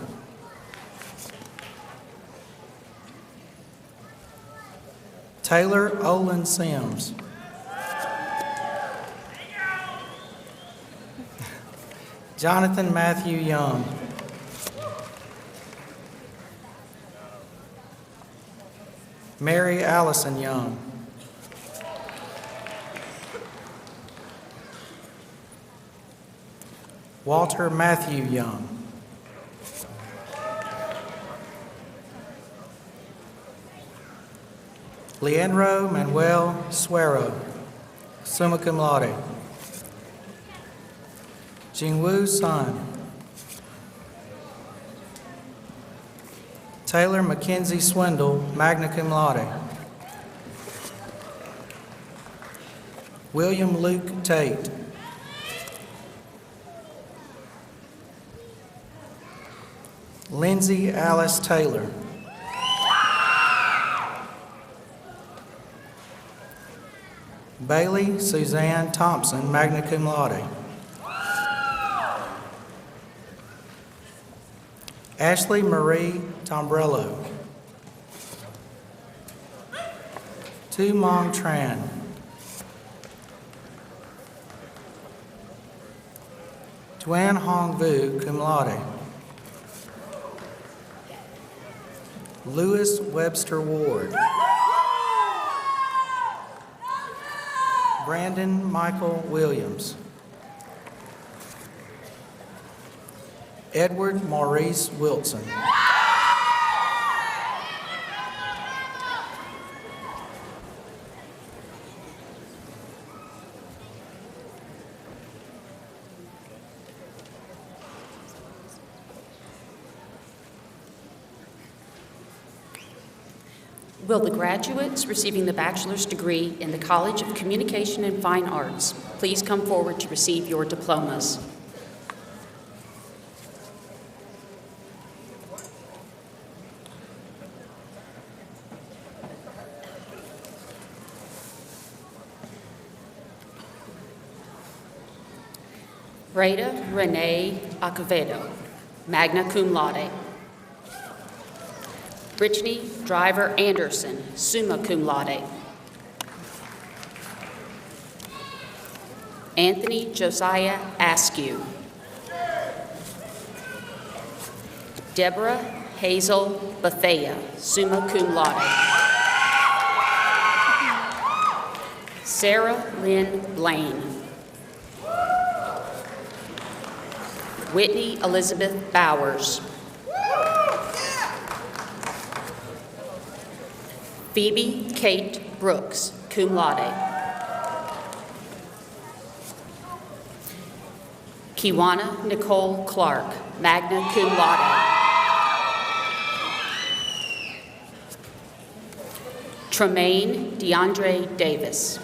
Taylor Olin Sims, Jonathan Matthew Young, Mary Allison Young, Walter Matthew Young, Leandro Manuel Suero, summa cum laude. Jingwu Sun, Taylor Mackenzie Swindle, magna cum laude. William Luke Tate, Lindsay Alice Taylor, Bailey Suzanne Thompson, magna cum laude. Ashley Marie Tombrello, Tu Mong Tran, Duan Hong Vu, cum laude. Lewis Webster Ward, Brandon Michael Williams, Edward Maurice Wilson, Will the graduates receiving the bachelor's degree in the College of Communication and Fine Arts please come forward to receive your diplomas? Breda Renee Acevedo, magna cum laude. Brittany Driver Anderson, summa cum laude. Anthony Josiah Askew. Deborah Hazel Bethea, summa cum laude. Sarah Lynn Blaine. Whitney Elizabeth Bowers. Phoebe Kate Brooks, cum laude. Kiwana Nicole Clark, magna cum laude. Tremaine DeAndre Davis.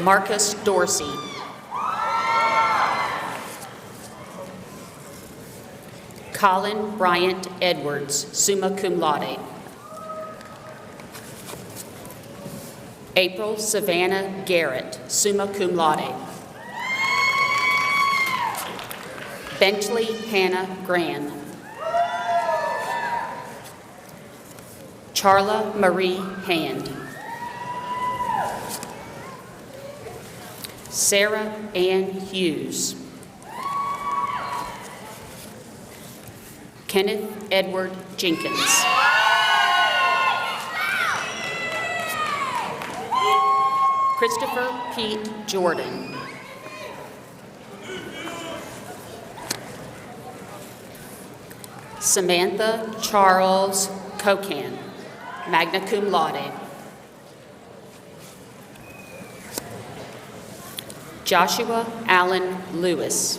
Marcus Dorsey. Colin Bryant Edwards, summa cum laude. April Savannah Garrett, summa cum laude. Bentley Hannah Gran. Charla Marie Hand. Sarah Ann Hughes. Kenneth Edward Jenkins. Christopher Pete Jordan. Samantha Charles Cocan, magna cum laude. Joshua Allen Lewis.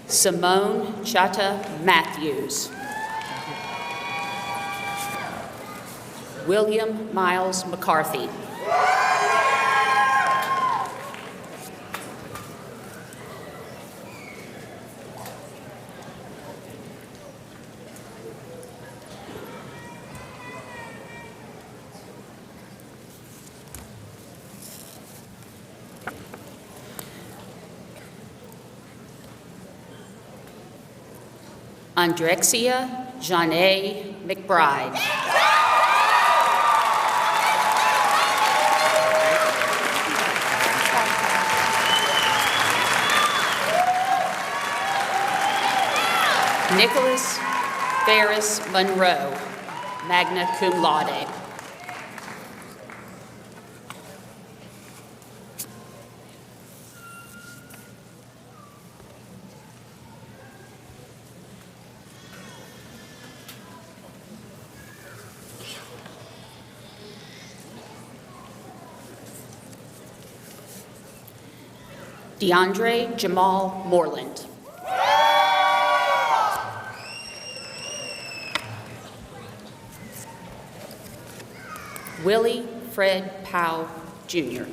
Simone Chata Matthews. William Miles McCarthy. Andrexia Janae McBride. Nicholas Ferris Monroe, magna cum laude. DeAndre Jamal Moreland. Willie Fred Powell, Jr.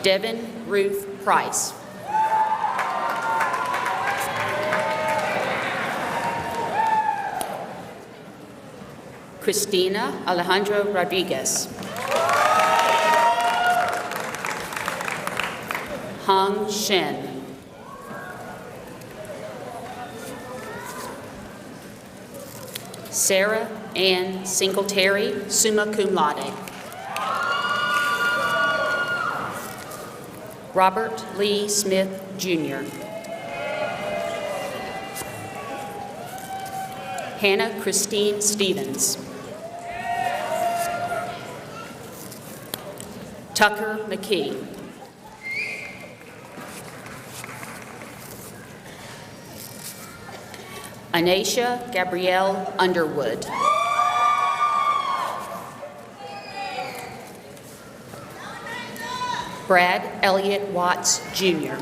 Devin Ruth Price. Christina Alejandro Rodriguez. Hung Shen. Sarah Ann Singletary, summa cum laude. Robert Lee Smith, Jr. Hannah Christine Stevens. Tucker McKee. Anasia Gabrielle Underwood. Brad Elliott Watts, Jr.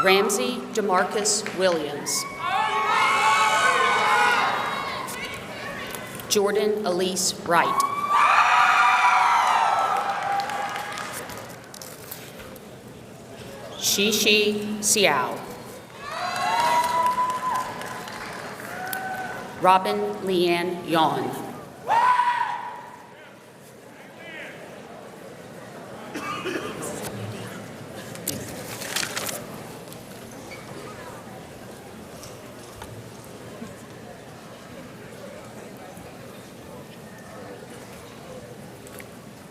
Ramsey DeMarcus Williams. Jordan Elise Wright. Shishi Xiao. Robin Leanne Yawn.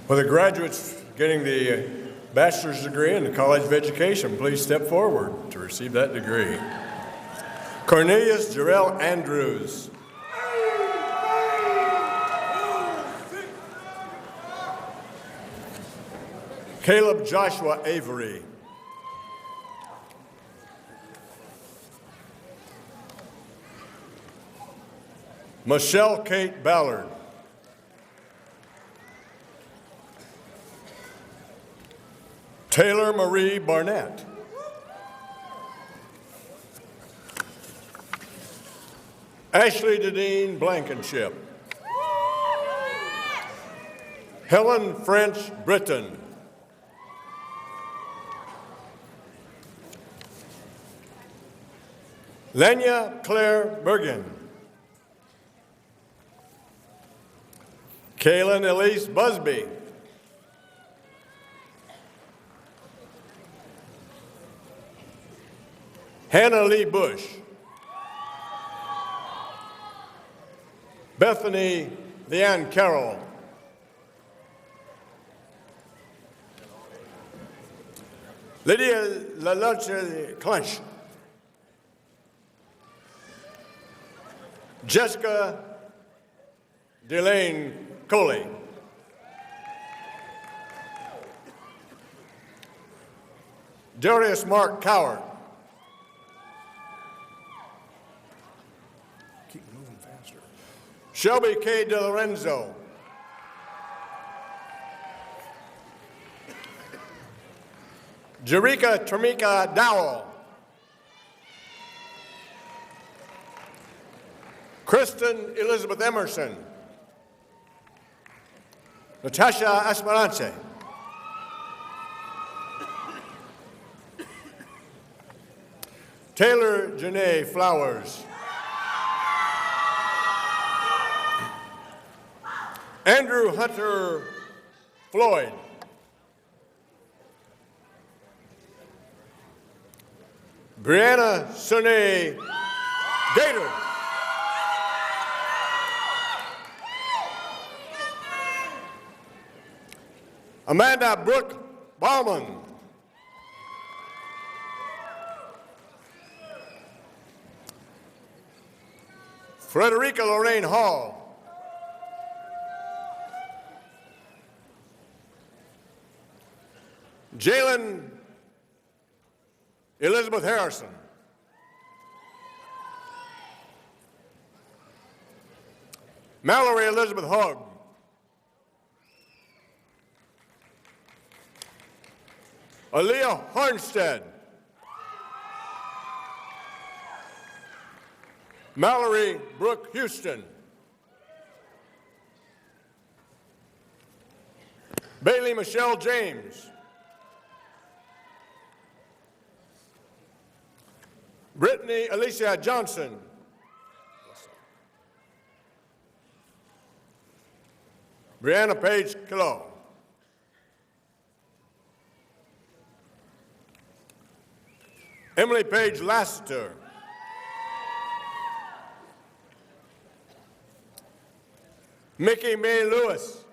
For the graduates getting the bachelor's degree in the College of Education, please step forward to receive that degree. Cornelius Jarrell Andrews. Caleb Joshua Avery. Michelle Kate Ballard. Taylor Marie Barnett. Ashley Dedeen Blankenship. Helen French Britton. Lenya Claire Bergen. Kaylin Elise Busby. Hannah Lee Bush. Bethany Leanne Carroll. Lydia LaLoche Clench. Jessica Delane Coley. Darius Mark Coward. Keep moving faster. Shelby K. DeLorenzo. Jerika Tramika Dowell. Kristen Elizabeth Emerson. Natasha Esperance. Taylor Janae Flowers. Andrew Hunter Floyd. Brianna Sune Gator. Amanda Brooke Bauman. Frederica Lorraine Hall. Jalen Elizabeth Harrison. Mallory Elizabeth Hogg. Aaliyah Hornstead. Mallory Brooke Houston. Bailey Michelle James. Brittany Alicia Johnson. Brianna Page Kilo. Emily Page Lassiter. Mickey May Lewis.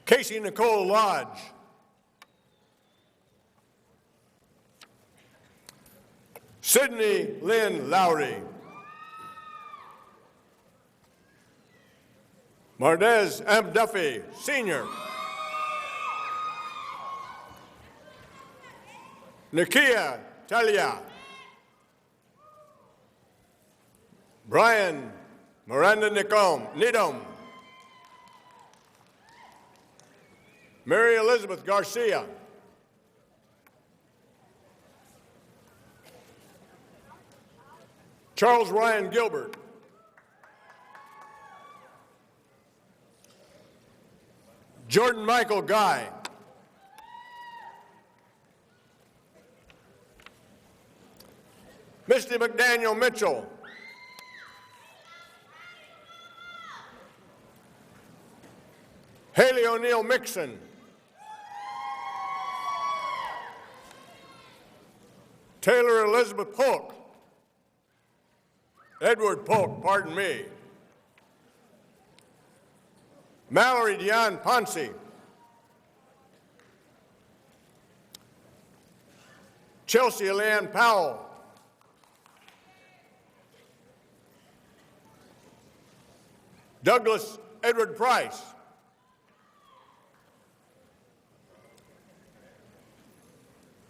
Casey Nicole Lodge. Sydney Lynn Lowry. Mardez M. Duffy, Sr. Nakia Talia. Brian Miranda Nidom. Mary Elizabeth Garcia. Charles Ryan Gilbert. Jordan Michael Guy. Misty McDaniel Mitchell. Haley O'Neill Mixon. Taylor Elizabeth Polk. Edward Polk, pardon me. Mallory Dion Ponce. Chelsea Leanne Powell. Douglas Edward Price.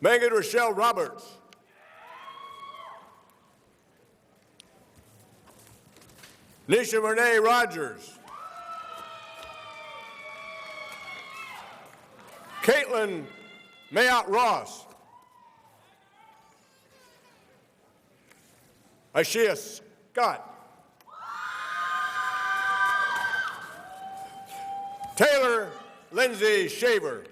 Megan Rochelle Roberts. Nisha Renee Rogers. Caitlin Mayott Ross. Ashia Scott. Taylor Lindsay Shaver.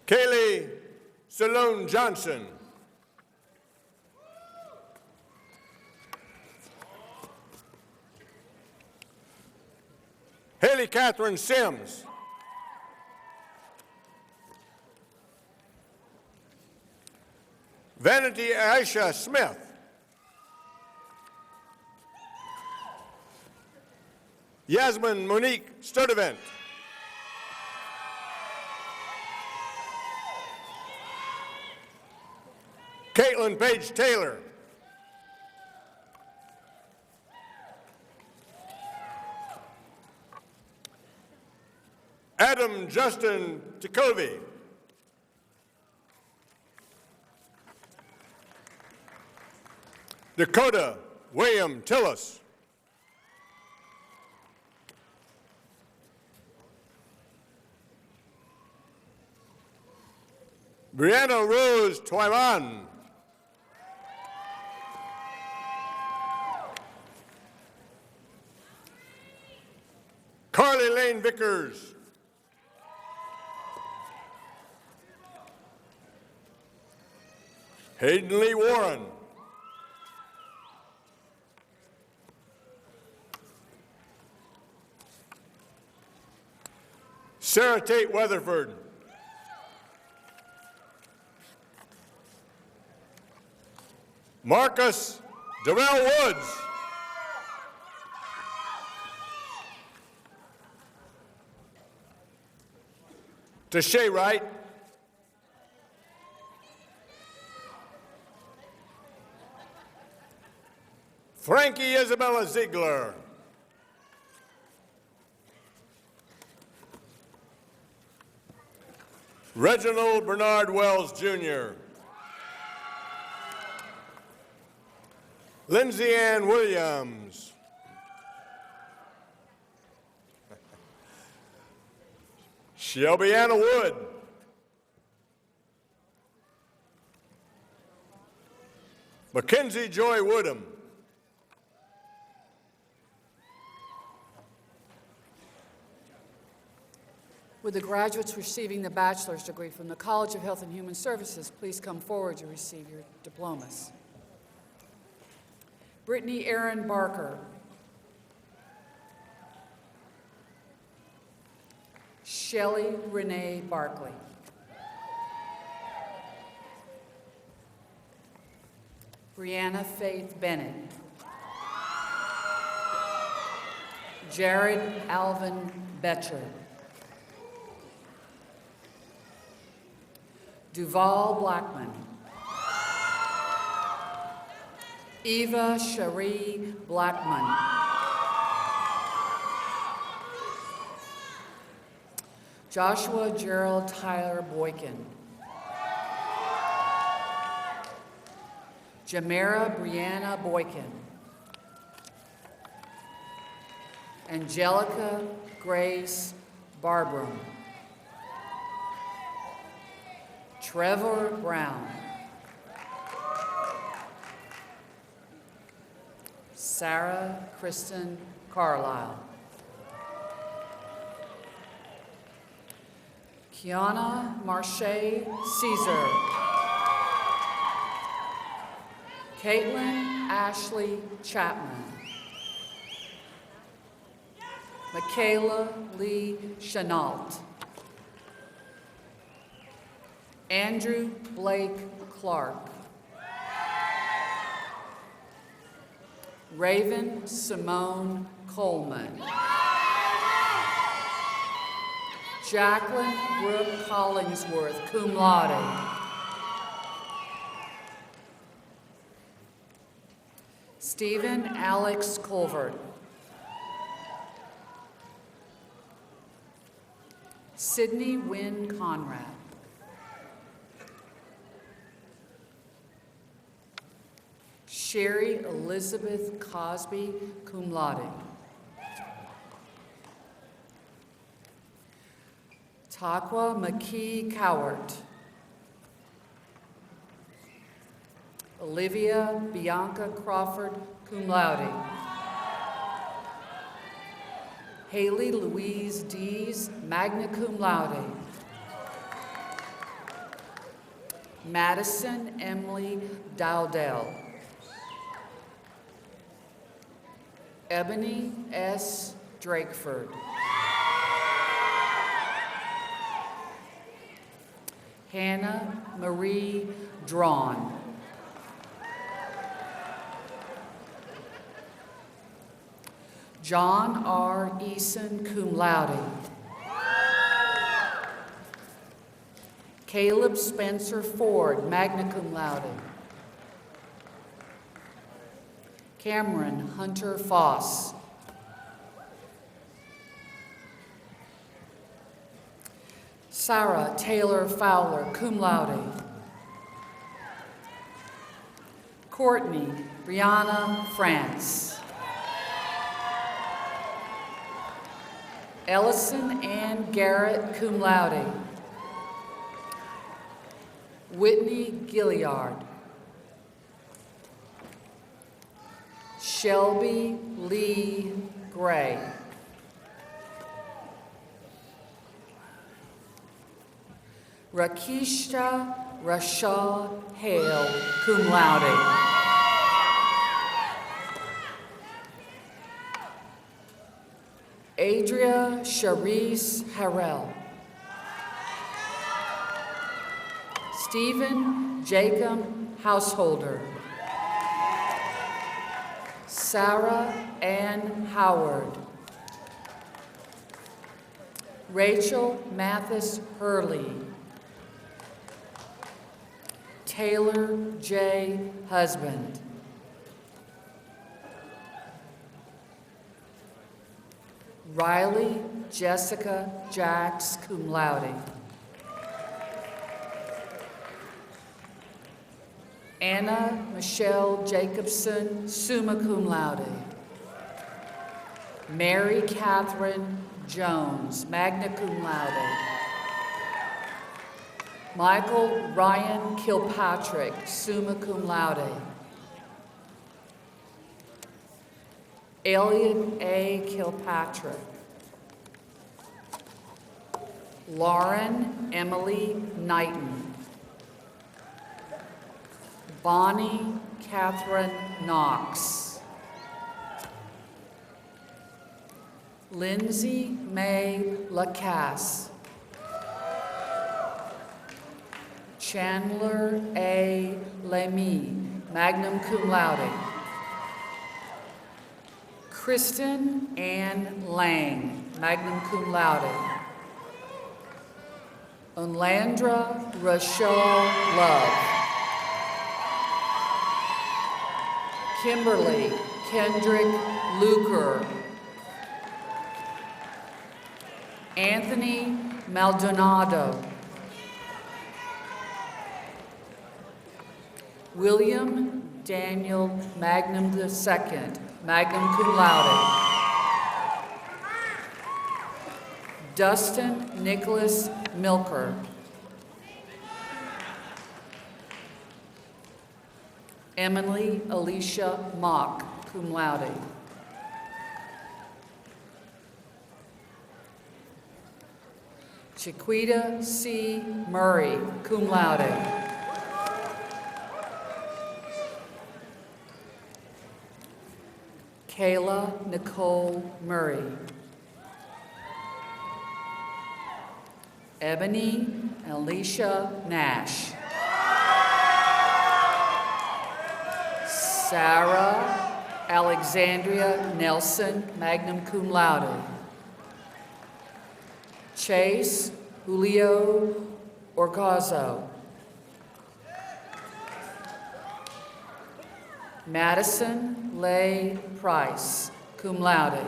Kaylee Salone Johnson. Haley Catherine Sims. Vanity Aisha Smith. Yasmin Monique Sturdivant. Caitlin Paige Taylor. Adam Justin Ticovey. Dakota William Tillis. Brianna Rose Twyman. Carly Lane Vickers. Hayden Lee Warren. Sarah Tate Weatherford. Marcus Darrell Woods. Tashay Wright. Frankie Isabella Ziegler. Reginald Bernard Wells, Jr. Lindsay Ann Williams. Shelby Anna Wood. Mackenzie Joy Woodham. Would the graduates receiving the bachelor's degree from the College of Health and Human Services please come forward to receive your diplomas? Brittany Erin Barker. Shelley Renee Barkley. Brianna Faith Bennett. Jared Alvin Betcher. Duval Blackman. Eva Cherie Blackman. Joshua Gerald Tyler Boykin. Jamera Brianna Boykin. Angelica Grace Barbrum. Trevor Brown. Sarah Kristen Carlisle. Kiana Marche Caesar. Caitlin Ashley Chapman. Michaela Lee Chenault. Andrew Blake Clark. Raven Simone Coleman. Jacqueline Brooke Collingsworth, cum laude. Stephen Alex Colvert. Sydney Wynn Conrad. Sherry Elizabeth Cosby, cum laude. Takwa McKee Cowart. Olivia Bianca Crawford, cum laude. Haley Louise Dees, magna cum laude. Madison Emily Dowdell. Ebony S. Drakeford. Hannah Marie Drawn. John R. Eason, cum laude. Caleb Spencer Ford, magna cum laude. Cameron Hunter Foss. Sarah Taylor Fowler, cum laude. Courtney Brianna France. Ellison Ann Garrett, cum laude. Whitney Gilliard. Shelby Lee Gray. Rakisha Rashad Hale, cum laude. Adria Charisse Harrell. Stephen Jacob Householder. Sarah Ann Howard. Rachel Mathis Hurley. Taylor J. Husband. Riley Jessica Jacks, cum laude. Anna Michelle Jacobson, summa cum laude. Mary Catherine Jones, magna cum laude. Michael Ryan Kilpatrick, summa cum laude. Elliot A. Kilpatrick. Lauren Emily Knighton. Bonnie Catherine Knox. Lindsay May Lacasse. Chandler A. Lamy, magna cum laude. Kristen Ann Lang, magna cum laude. Unlandra Rochelle Love. Kimberly Kendrick Luker. Anthony Maldonado. William Daniel Magnum II, magna cum laude. Dustin Nicholas Milker. Emily Alicia Mock, cum laude. Chiquita C. Murray, cum laude. Kayla Nicole Murray. Ebony Alicia Nash. Sarah Alexandria Nelson, magna cum laude. Chase Julio Orgazzo. Madison Leigh Price, cum laude.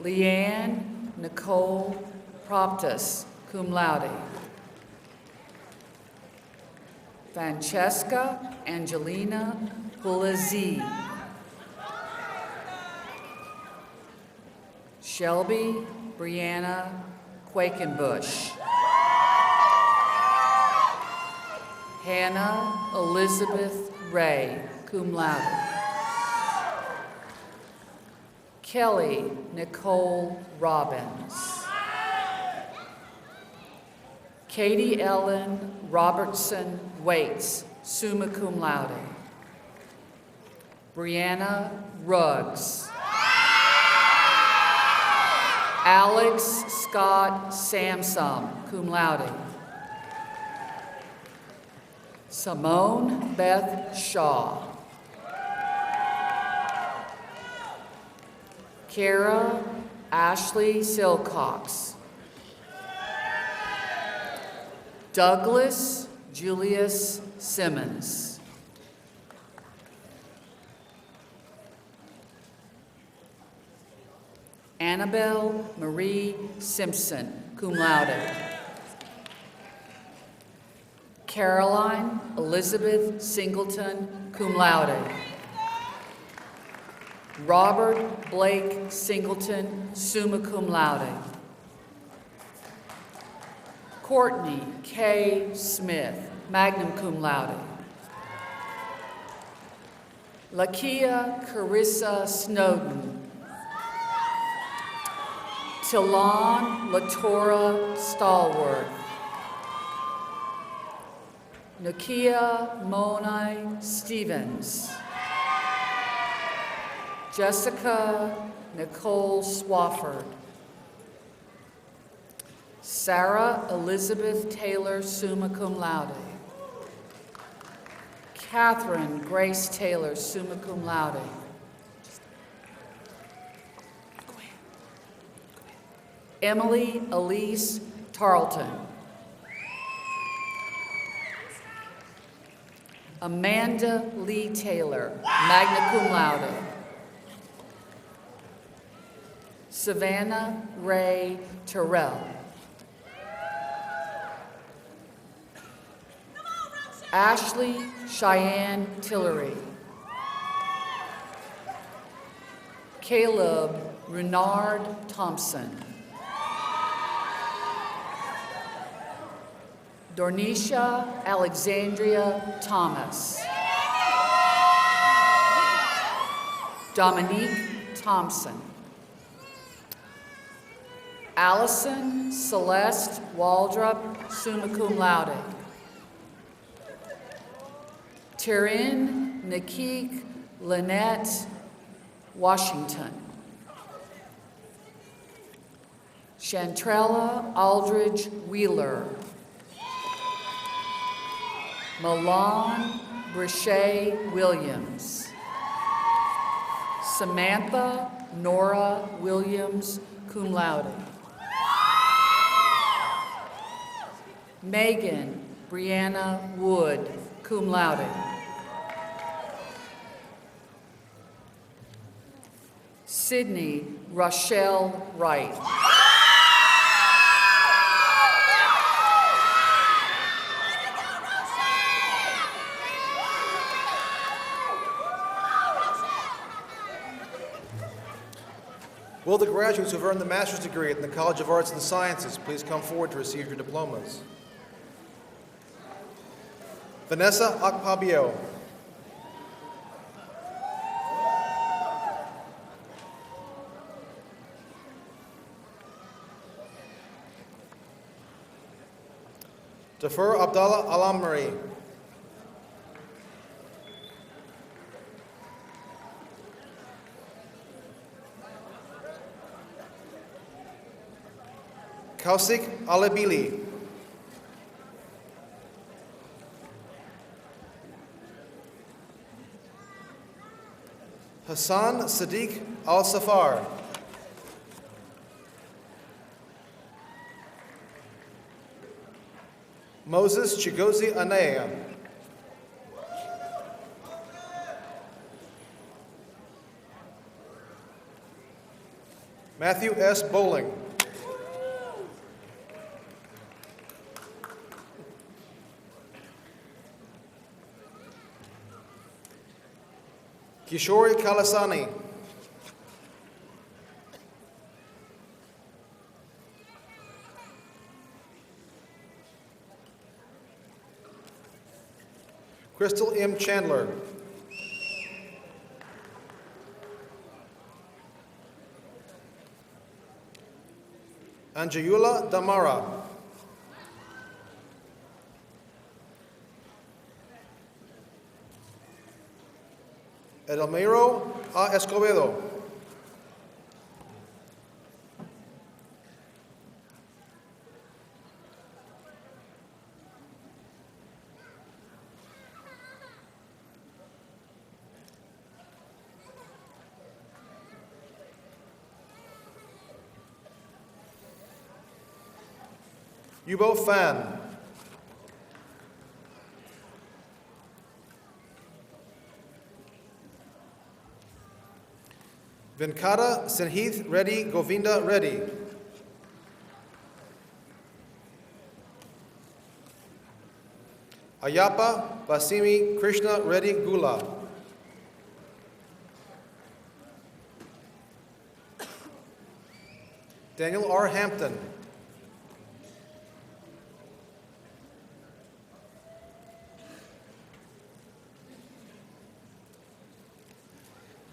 Leanne Nicole Proptus, cum laude. Francesca Angelina Pulizzi. Shelby Brianna Quakenbush. Hannah Elizabeth Ray, cum laude. Kelly Nicole Robbins. Katie Ellen Robertson Waits, summa cum laude. Brianna Ruggs. Alex Scott Samsom, cum laude. Simone Beth Shaw. Kara Ashley Silcox. Douglas Julius Simmons. Annabelle Marie Simpson, cum laude. Caroline Elizabeth Singleton, cum laude. Robert Blake Singleton, summa cum laude. Courtney K. Smith, magna cum laude. Lakia Carissa Snowden. Tilon Latora Stallworth. Nakia Monai Stevens. Jessica Nicole Swafford. Sarah Elizabeth Taylor, summa cum laude. Catherine Grace Taylor, summa cum laude. Emily Elise Tarleton. Amanda Lee Taylor, magna cum laude. Savannah Ray Terrell. Ashley Cheyenne Tillery. Caleb Renard Thompson. Dornisha Alexandria Thomas. Dominique Thompson. Allison Celeste Waldrop, summa cum laude. Taryn Nikik Lynette Washington. Chantrella Aldridge Wheeler. Milan Brichet Williams. Samantha Nora Williams, cum laude. Megan Brianna Wood, cum laude. Sydney Rochelle Wright. Will the graduates who have earned the master's degree at the College of Arts and Sciences please come forward to receive your diplomas? Vanessa Akpabio. Defer Abdallah Alamri. Kausik Alebili. Hassan Sadiq Al-Safar. Moses Chigozi Anea. Matthew S. Bowling. Kishori Kalasani. Crystal M. Chandler. Anjayula Damara. Edelmiro A. Escobedo. Yubo Fan. Venkata Senhith Reddy Govinda Reddy. Ayappa Basimi Krishna Reddy Gula. Daniel R. Hampton.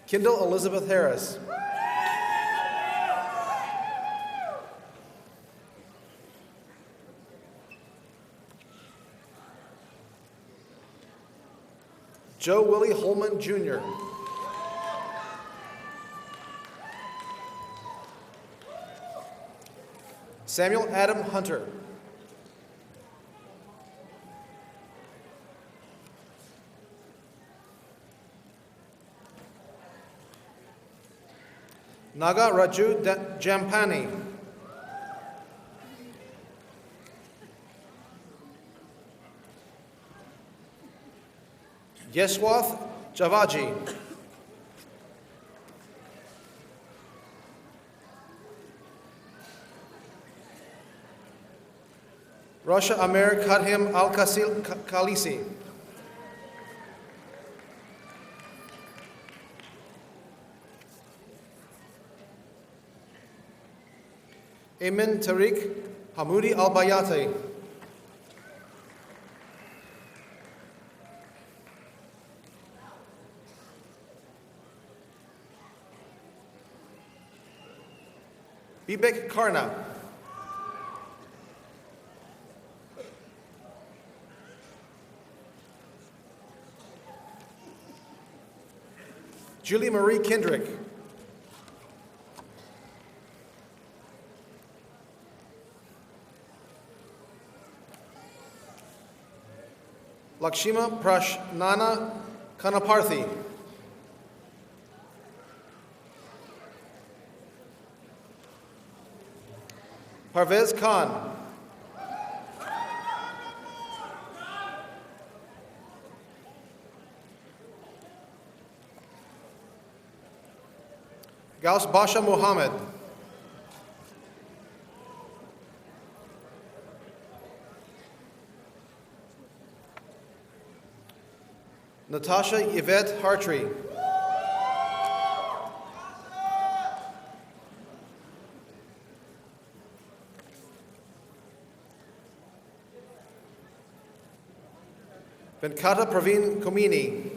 Kendall Elizabeth Harris. Joe Willie Holman, Jr. Samuel Adam Hunter. Naga Raju Jampani. Yeswath Javaji. Rasha Amer Kadhim Al Kasil Kalisi. Amin Tariq Hamoudi Al Bayati. Bibek Karna. Julie Marie Kendrick. Lakshima Prashnana Kanaparthi. Parvez Khan. Gaus Basha Muhammad. Natasha Yvette Hartree. Venkata Praveen Komini.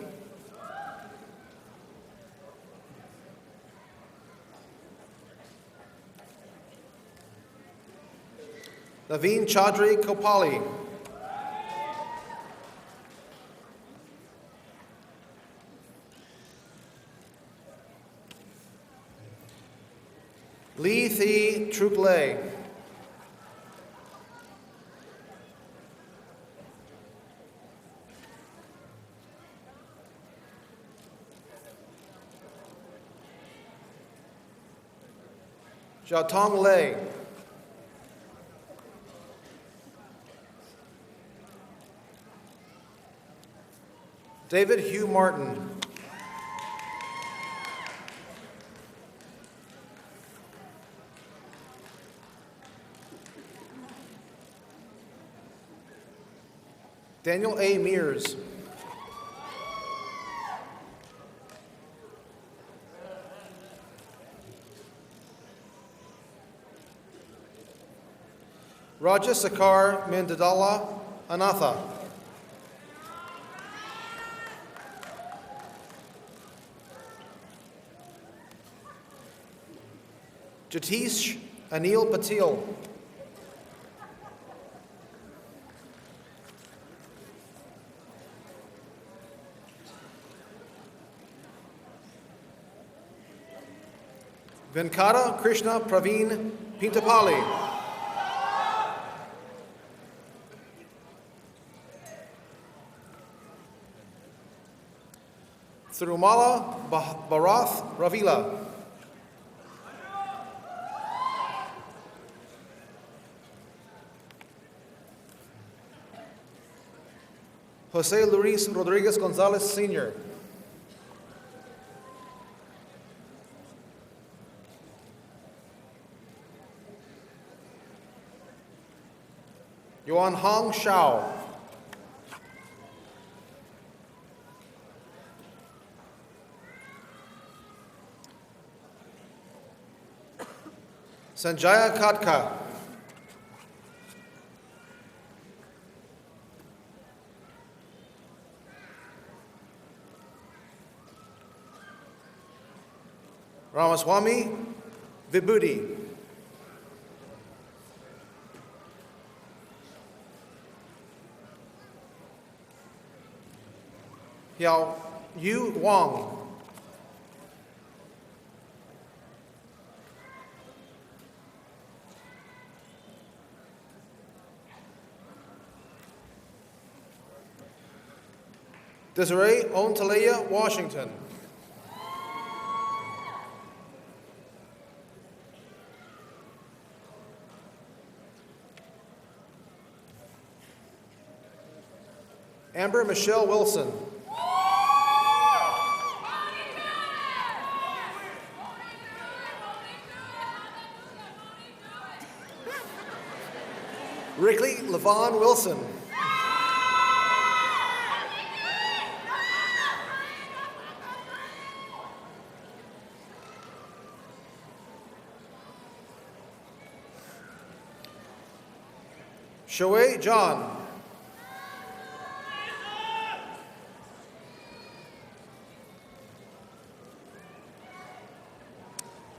Naveen Chaudhry Kopali. Lee Thi Trukle. Jiatong Lei. David Hugh Martin. Daniel A. Mears. Raja Sakar Mindadala Anatha. Jatish Anil Patil. Venkata Krishna Praveen Pintapalli. Thirumala Bharath Ravila. Jose Luis Rodriguez Gonzalez, Sr. Yuan Hong Shao. Sanjaya Katka. Ramaswamy Vibhuti. Yao Yu Wang. Desiree Ontalea Washington. Amber Michelle Wilson. Rickley Levon Wilson. Shoei John.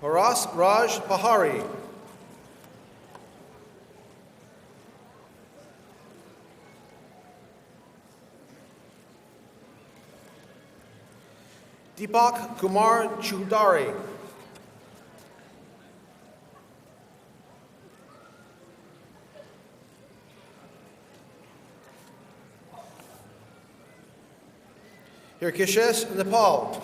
Haras Raj Pahari. Deepak Kumar Chudari. Hirkishes Nepal.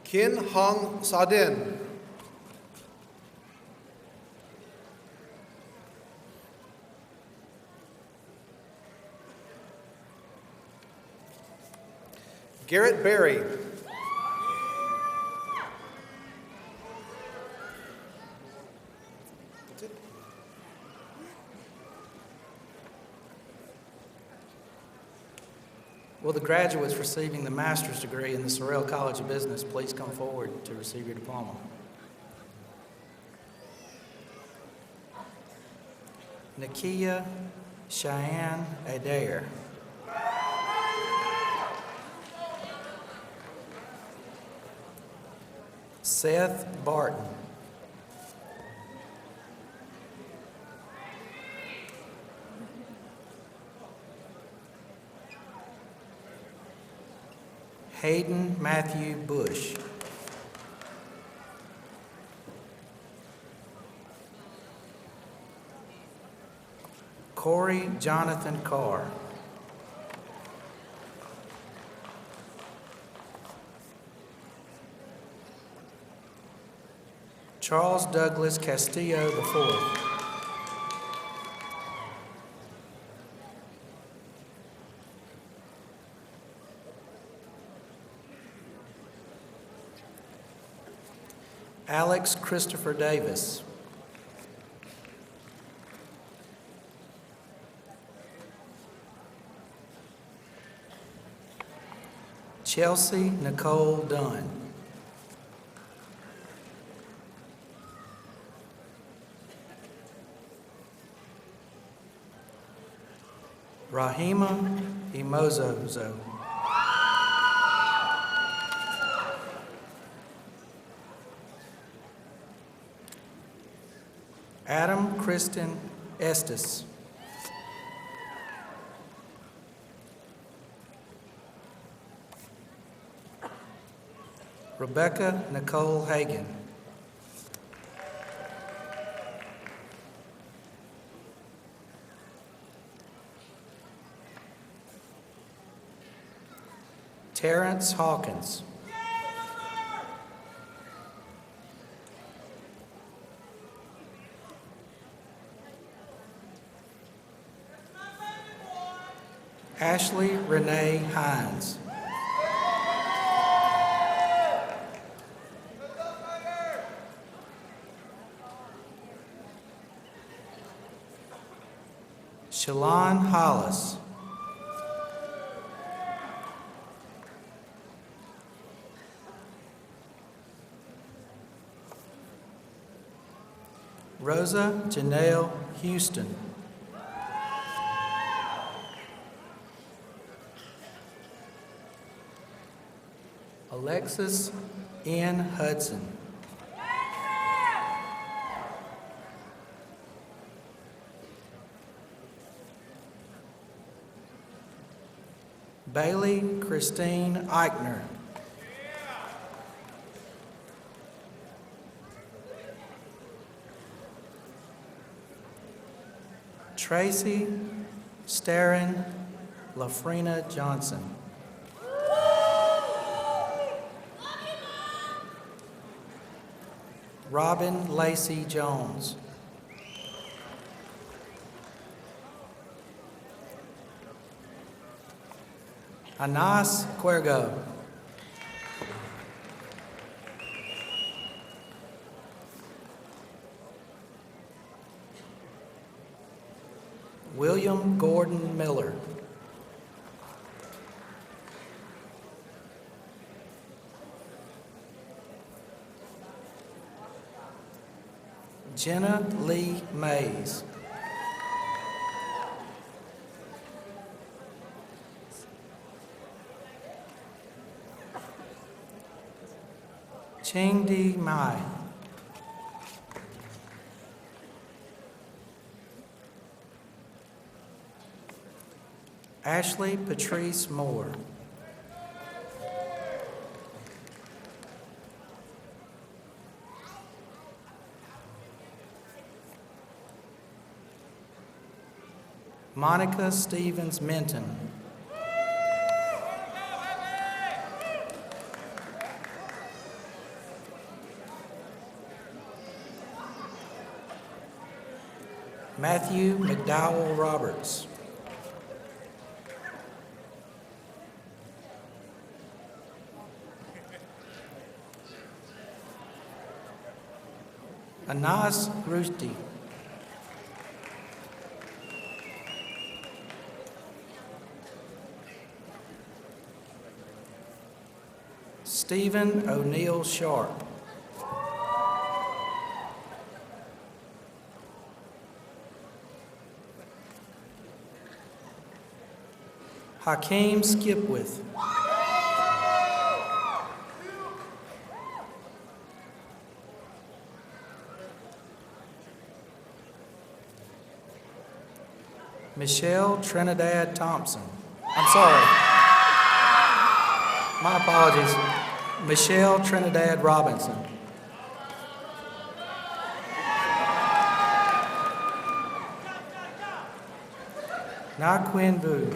Kin Hong Sadin. Garrett Berry. Will the graduates receiving the master's degree in the Sorrel College of Business please come forward to receive your diploma? Nakia Cheyenne Adair. Seth Barton. Hayden Matthew Bush. Corey Jonathan Carr. Charles Douglas Castillo IV. Alex Christopher Davis. Chelsea Nicole Dunn. Rahima Imozozo. Adam Kristen Estes. Rebecca Nicole Hagan. Terrence Hawkins. Ashley Renee Hines. Shalon Hollis. Rosa Janelle Houston. Alexis N. Hudson. Bailey Christine Eichner. Tracy Starrin Lafrena Johnson. Robin Lacey Jones. Anas Cuergo. William Gordon Miller. Jenna Lee Mays. Ching Di Mai. Ashley Patrice Moore. Monica Stevens Minton. Matthew McDowell Roberts. Anas Rusti. Stephen O'Neill Sharp. Hakeem Skipwith. Michelle Trinidad Thompson. I'm sorry. My apologies. Michelle Trinidad Robinson. Na Quinn Vu.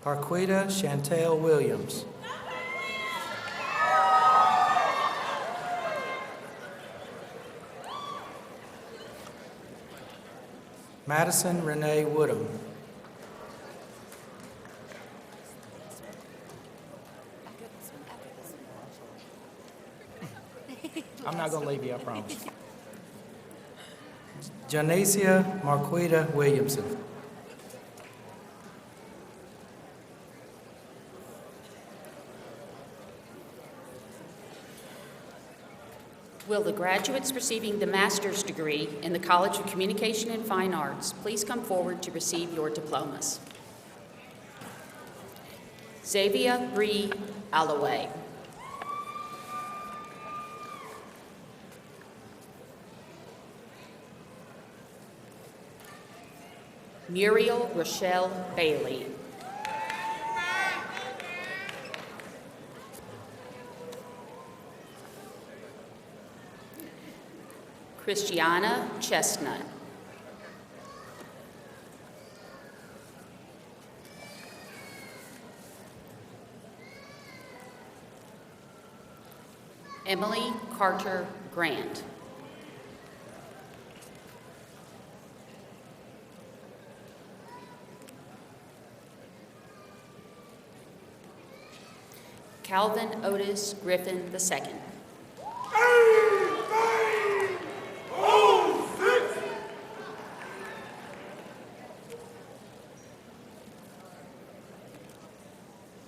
Parquita Chantel Williams. Madison Renee Woodham. I'm not going to leave you, I promise. Janicia Marquita Williamson. Will the graduates receiving the master's degree in the College of Communication and Fine Arts please come forward to receive your diplomas? Xavier Bree Alloway. Muriel Rochelle Bailey. Christiana Chestnut. Emily Carter Grant. Calvin Otis Griffin II.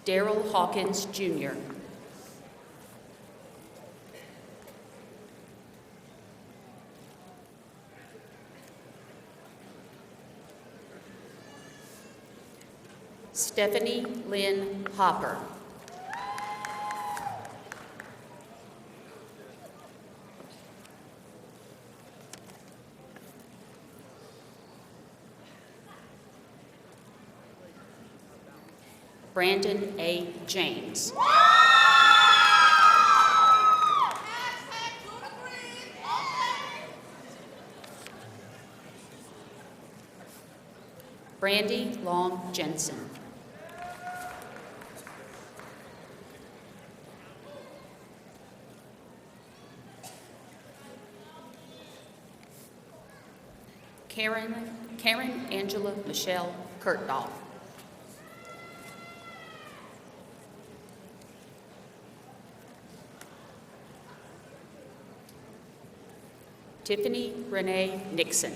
Daryl Hawkins, Jr. Stephanie Lynn Hopper. Brandon A. James. Brandy Long Jensen. Karen Angela Michelle Kurtdahl. Tiffany Renee Nixon.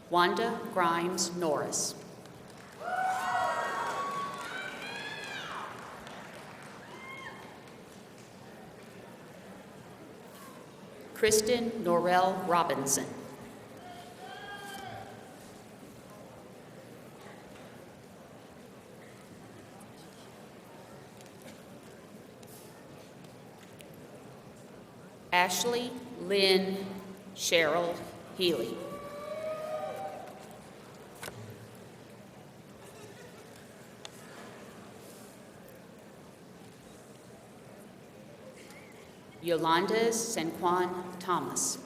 Wanda Grimes Norris. Kristen Norrell Robinson. Ashley Lynn Cheryl Healy. Yolanda Senquan Thomas.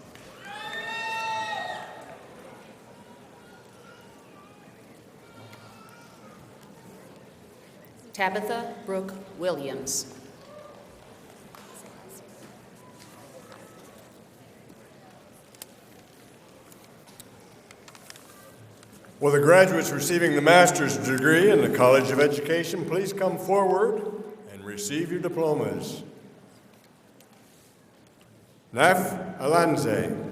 Tabitha Brooke Williams. Will the graduates receiving the master's degree in the College of Education please come forward and receive your diplomas? Naf Alanze.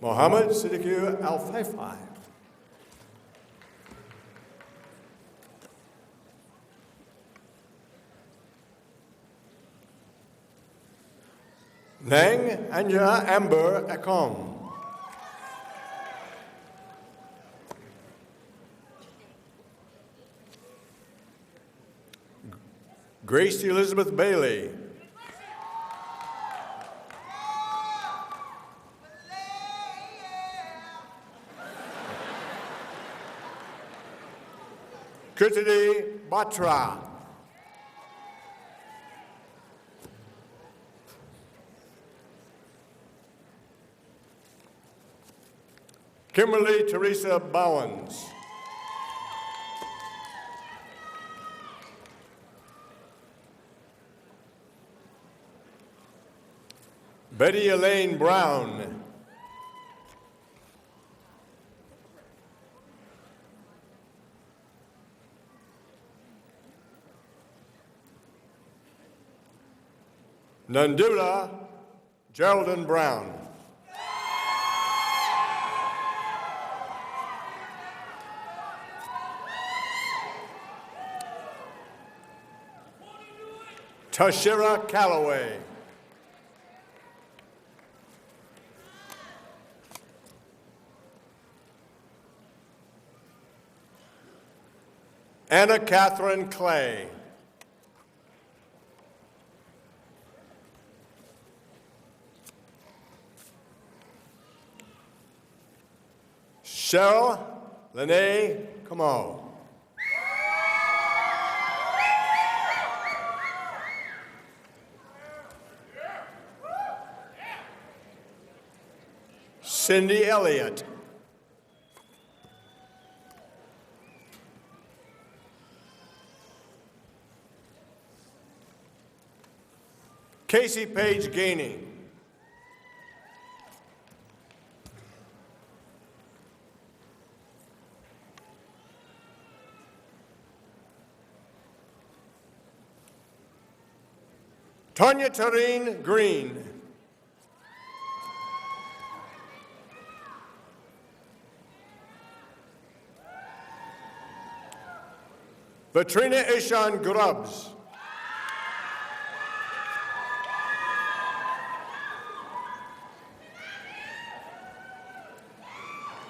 Mohammed Siddiqui Al-Faifai. Nang Anja Amber Akom. Grace Elizabeth Bailey. Kirtidi Batra. Kimberly Teresa Bowens. Betty Elaine Brown. Nandula Geraldine Brown. Tashira Calloway. Anna Catherine Clay. Cheryl Lene Camo. Cindy Elliott. Casey Page Gainey. Tonya Tareen Green. Vatrina Ishan Grubbs.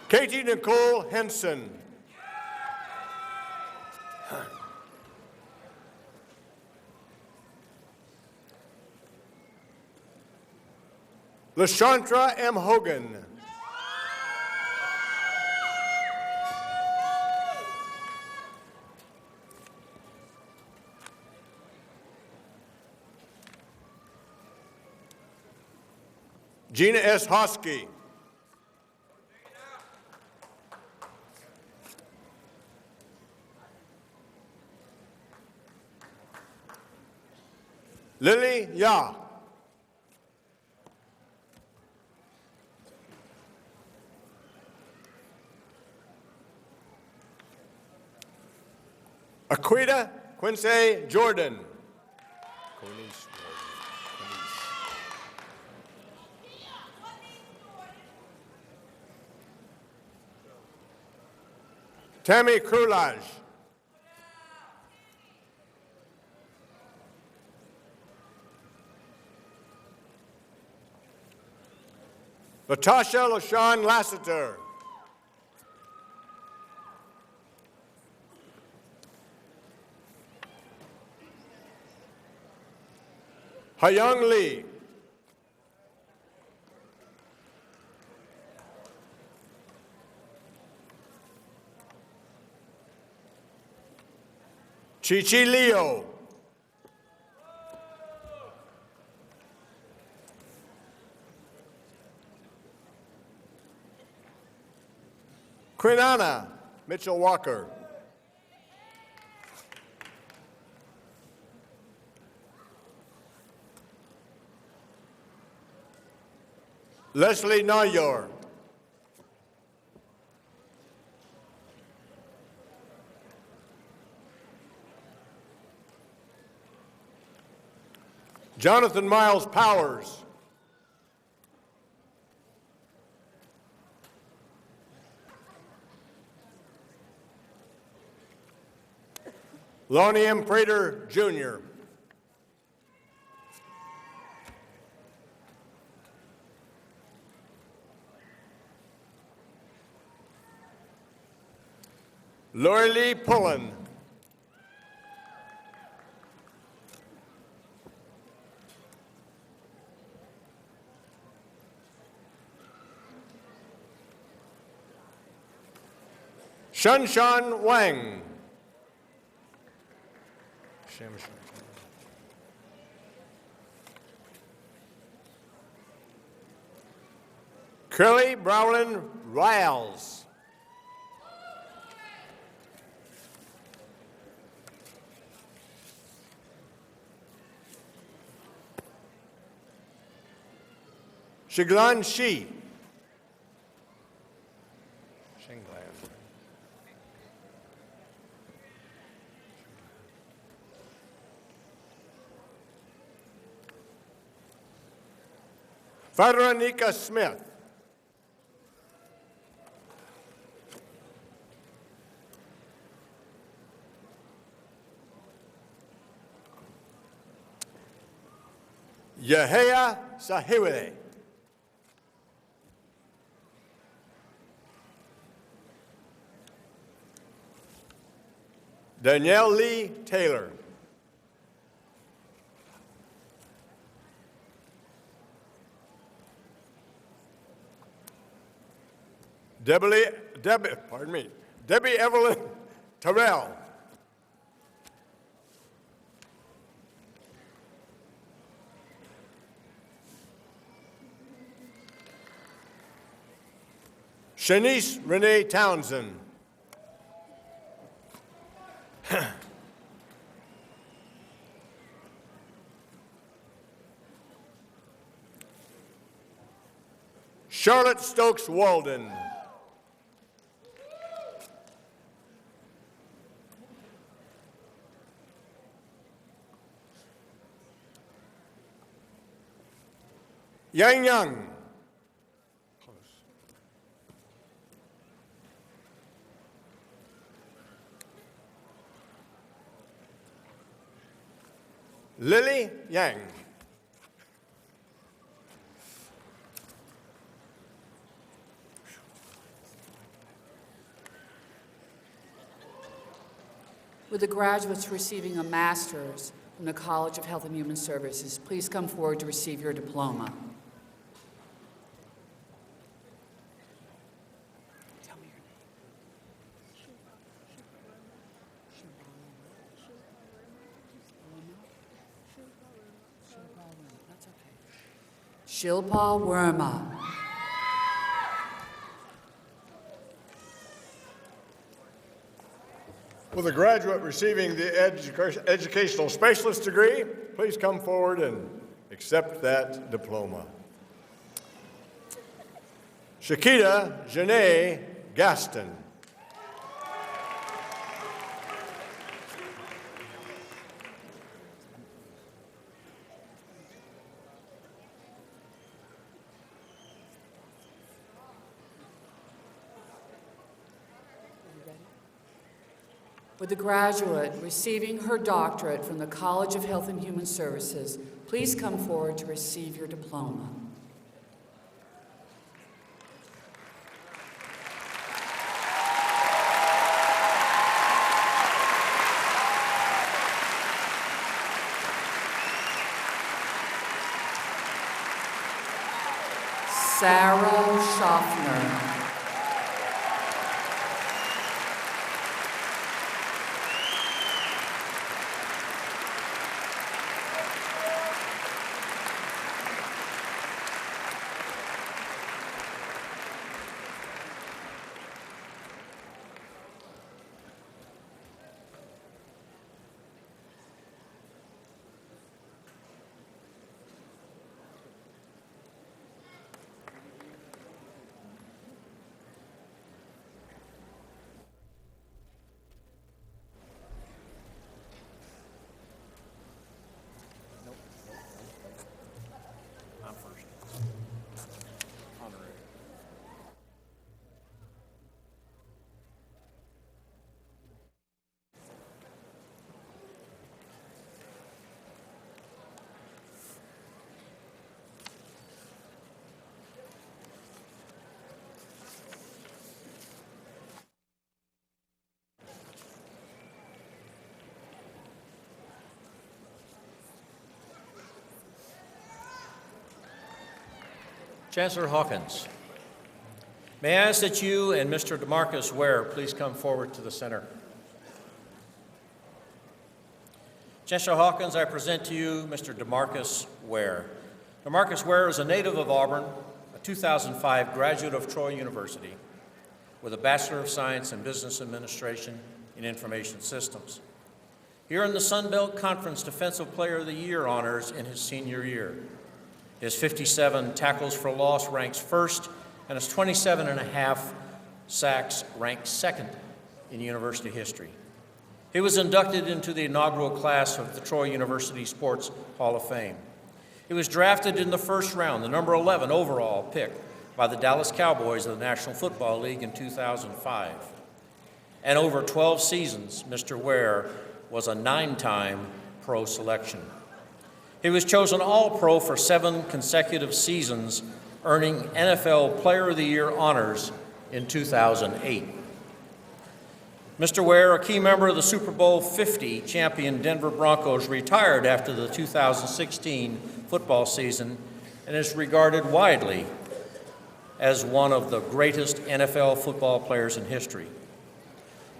Katie Nicole Henson. LaShantra M. Hogan. Gina S. Hosky. Lily Ya. Aquita Quincy Jordan. Tammy Krulage. Latasha LaShawn Lassiter. Hyung Lee. Chichi Leo. Quinana Mitchell Walker. Leslie Nayor. Jonathan Miles Powers. Lonnie M. Prater, Jr. Lori Lee Pullen. Shanshan Wang. Curly Browlin Riles. Shiglan Shi. Veronica Smith. Yahya Sahiwale. Danielle Lee Taylor. Debbie Evelyn Terrell. Shanice Renee Townsend. Charlotte Stokes Walden. Yang Yang. Lily Yang. Will the graduates receiving a master's from the College of Health and Human Services please come forward to receive your diploma? Shilpa Worma. Will the graduate receiving the educational specialist degree please come forward and accept that diploma? Shakita Janae Gaston. Would the graduate receiving her doctorate from the College of Health and Human Services please come forward to receive your diploma? Sarah Schaffner. Chancellor Hawkins, may I ask that you and Mr. DeMarcus Ware please come forward to the center. Chancellor Hawkins, I present to you Mr. DeMarcus Ware. DeMarcus Ware is a native of Auburn, a 2005 graduate of Troy University with a Bachelor of Science in Business Administration and Information Systems. He earned the Sun Belt Conference Defensive Player of the Year honors in his senior year. His 57 tackles for loss ranks first, and his 27.5 sacks ranked second in university history. He was inducted into the inaugural class of the Troy University Sports Hall of Fame. He was drafted in the first round, the number 11 overall pick, by the Dallas Cowboys of the National Football League in 2005. And over 12 seasons, Mr. Ware was a 9-time pro selection. He was chosen All-Pro for 7 consecutive seasons, earning NFL Player of the Year honors in 2008. Mr. Ware, a key member of the Super Bowl 50 champion Denver Broncos, retired after the 2016 football season and is regarded widely as one of the greatest NFL football players in history.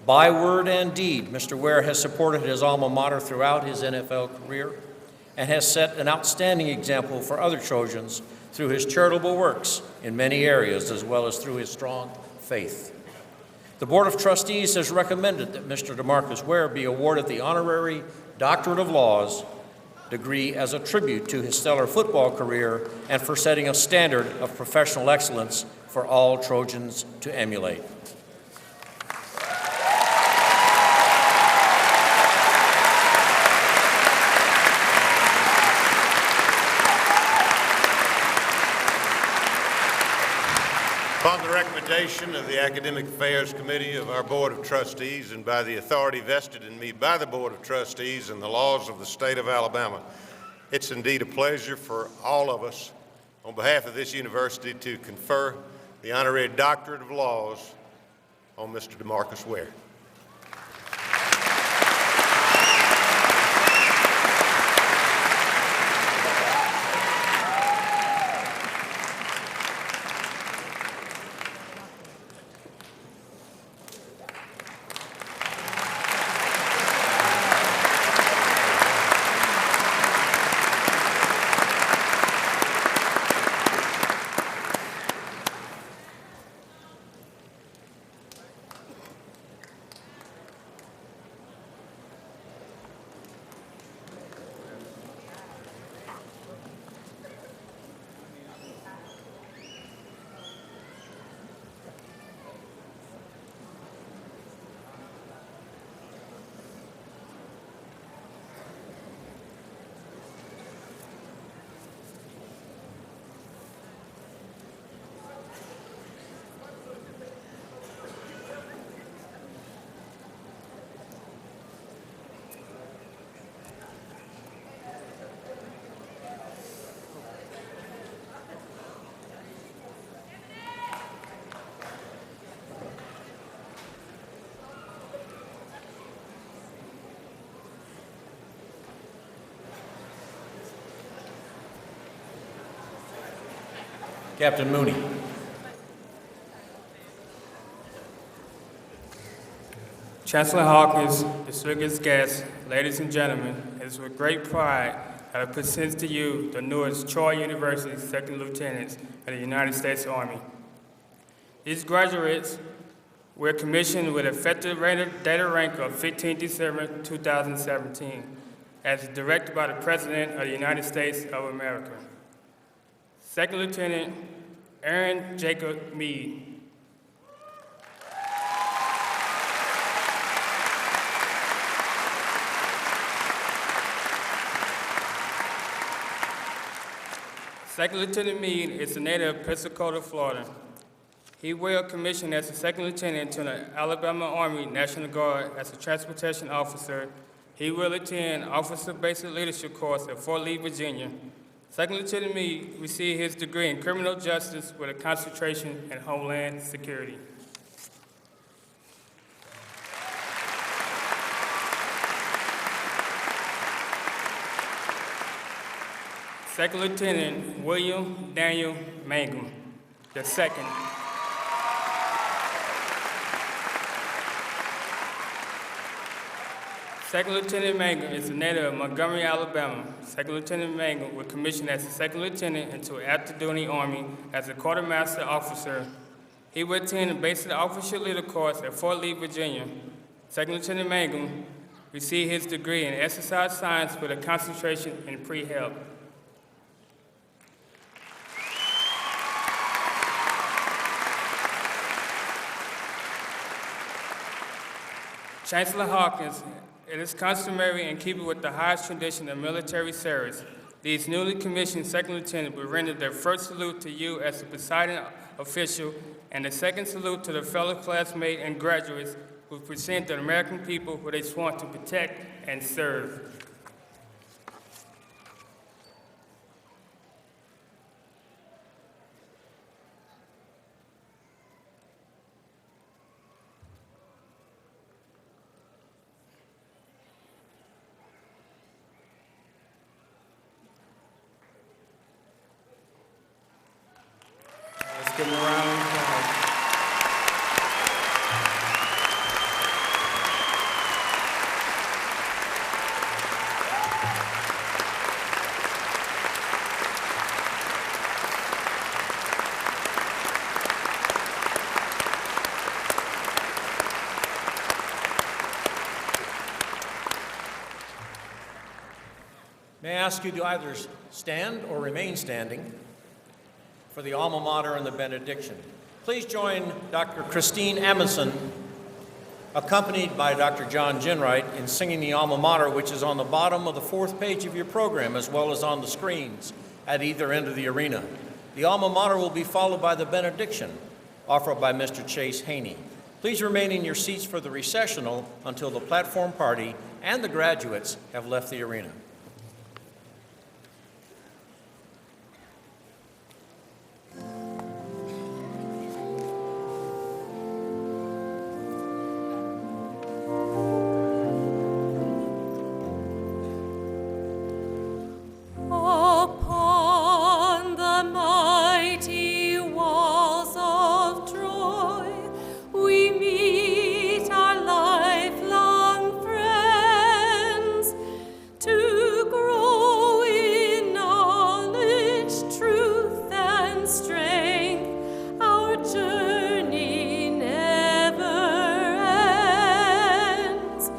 By word and deed, Mr. Ware has supported his alma mater throughout his NFL career and has set an outstanding example for other Trojans through his charitable works in many areas, as well as through his strong faith. The Board of Trustees has recommended that Mr. DeMarcus Ware be awarded the honorary Doctorate of Laws degree as a tribute to his stellar football career and for setting a standard of professional excellence for all Trojans to emulate. Upon the recommendation of the Academic Affairs Committee of our Board of Trustees and by the authority vested in me by the Board of Trustees and the laws of the state of Alabama, it's indeed a pleasure for all of us on behalf of this university to confer the honorary Doctorate of Laws on Mr. DeMarcus Ware. Captain Mooney. Chancellor Hawkins, distinguished guests, ladies and gentlemen, it is with great pride that I present to you the newest Troy University Second Lieutenants of the United States Army. These graduates were commissioned with effective data rank of 15 December 2017, as directed by the President of the United States of America. Second Lieutenant Aaron Jacob Meade. Second Lieutenant Meade is a native of Pensacola, Florida. He will commission as a second lieutenant to the Alabama Army National Guard as a transportation officer. He will attend Officer Basic Leadership course at Fort Lee, Virginia. Second Lieutenant Meade received his degree in criminal justice with a concentration in Homeland Security. Second Lieutenant William Daniel Mangum, the second. Second Lieutenant Mangum is a native of Montgomery, Alabama. Second Lieutenant Mangum was commissioned as a second lieutenant into active duty Army as a quartermaster officer. He will attend the basic officer leader course at Fort Lee, Virginia. Second Lieutenant Mangum received his degree in exercise science with a concentration in pre-health. Chancellor Hawkins, it is customary and keeping with the highest tradition of military service, these newly commissioned second lieutenants will render their first salute to you as the presiding official and the second salute to the fellow classmates and graduates who present the American people who they sworn to protect and serve. Let's give them a round of applause. ask you to either stand or remain standing for the alma mater and the benediction. Please join Dr. Christine Amundsen, accompanied by Dr. John Ginwright, in singing the alma mater, which is on the bottom of the 4th page of your program, as well as on the screens at either end of the arena. The alma mater will be followed by the benediction, offered by Mr. Chase Haney. Please remain in your seats for the recessional until the platform party and the graduates have left the arena. Upon the mighty walls of Troy, we meet our lifelong friends to grow in knowledge, truth, and strength. Our journey never ends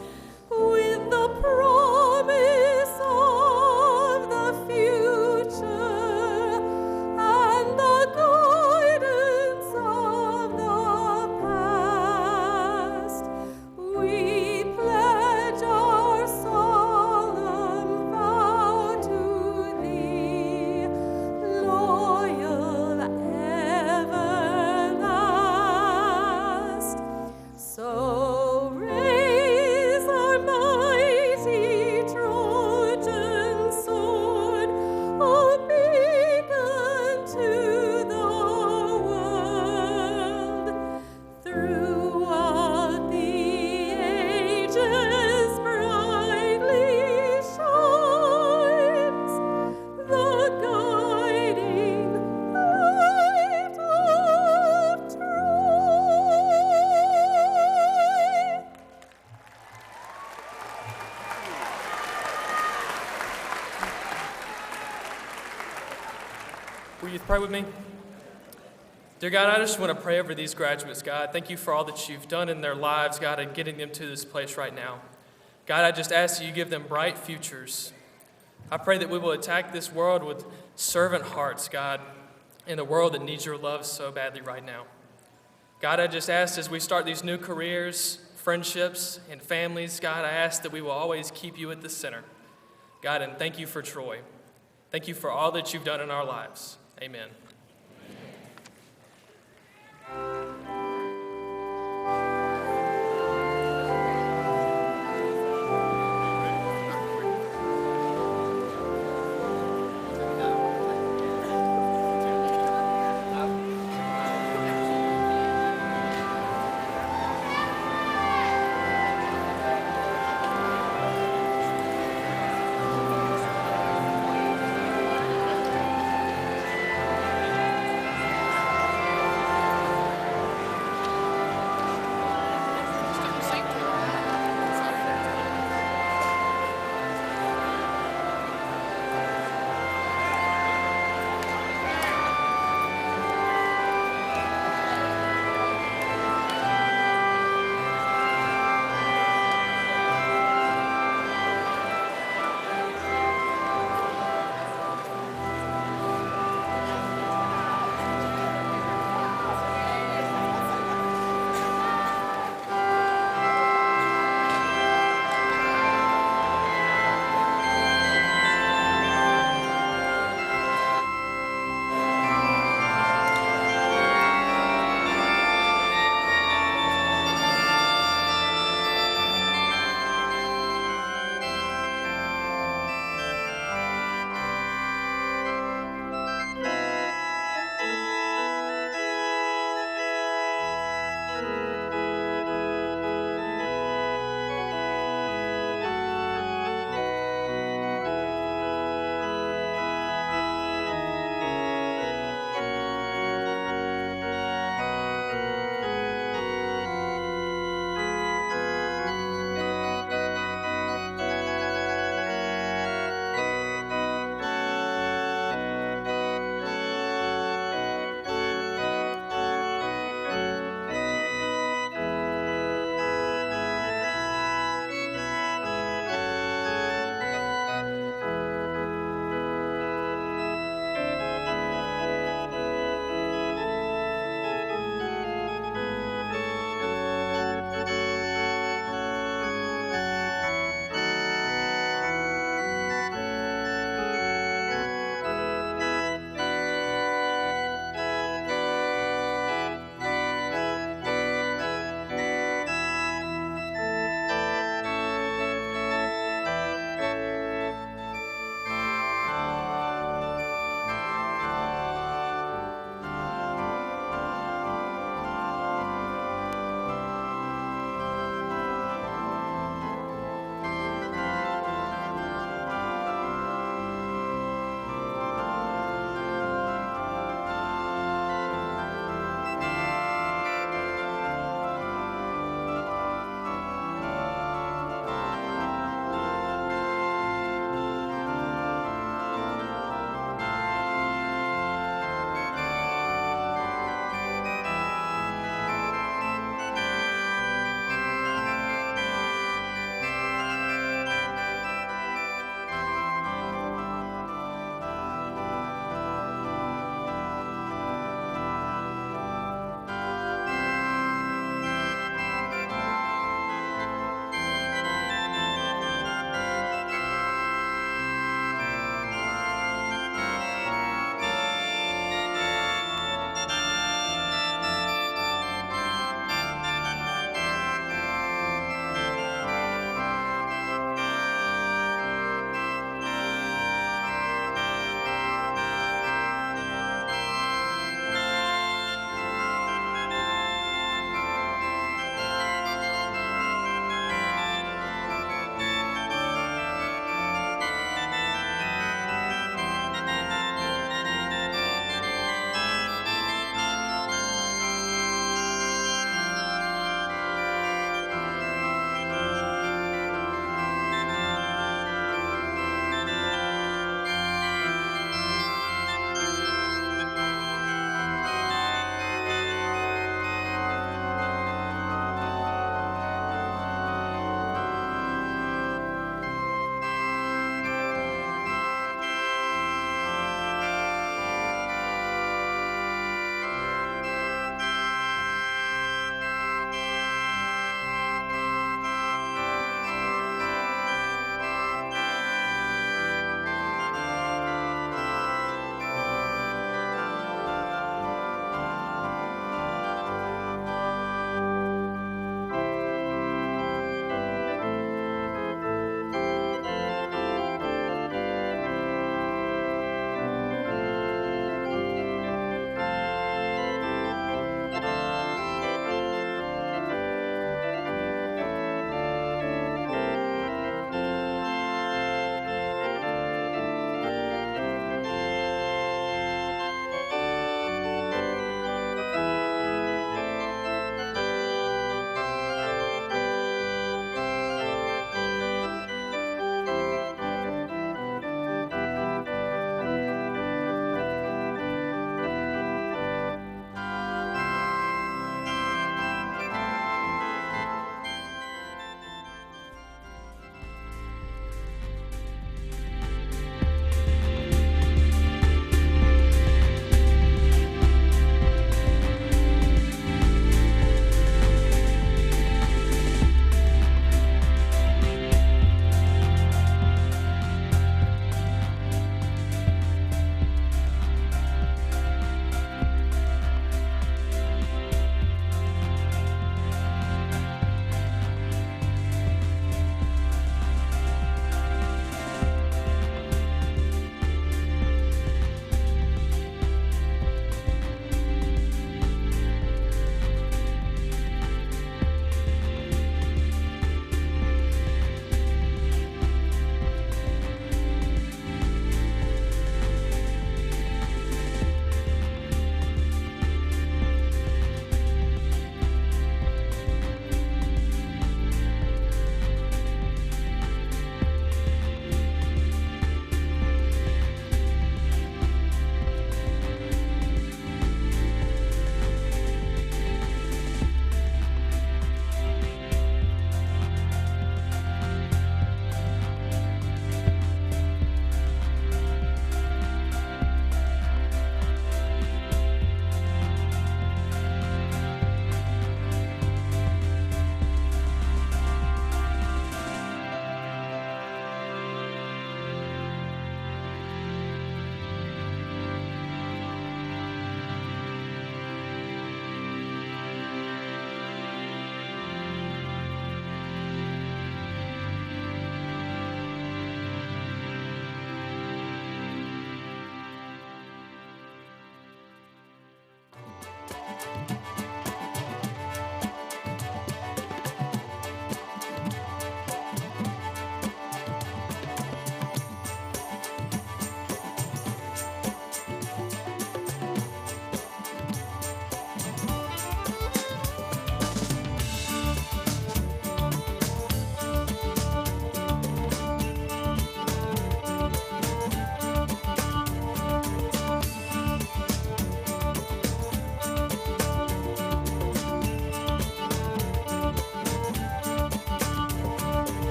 with the promise of the future and the guidance of the past. We pledge our solemn vow to thee, loyal everlast. So raise our mighty Trojan sword, O beacon to the world. Throughout the ages brightly shines the guiding light of Troy. Will you pray with me? Dear God, I just want to pray over these graduates, God. Thank you for all that you've done in their lives, God, and getting them to this place right now. God, I just ask that you give them bright futures. I pray that we will attack this world with servant hearts, God, in a world that needs your love so badly right now. God, I just ask as we start these new careers, friendships, and families, God, I ask that we will always keep you at the center. God, and thank you for Troy. Thank you for all that you've done in our lives. Amen.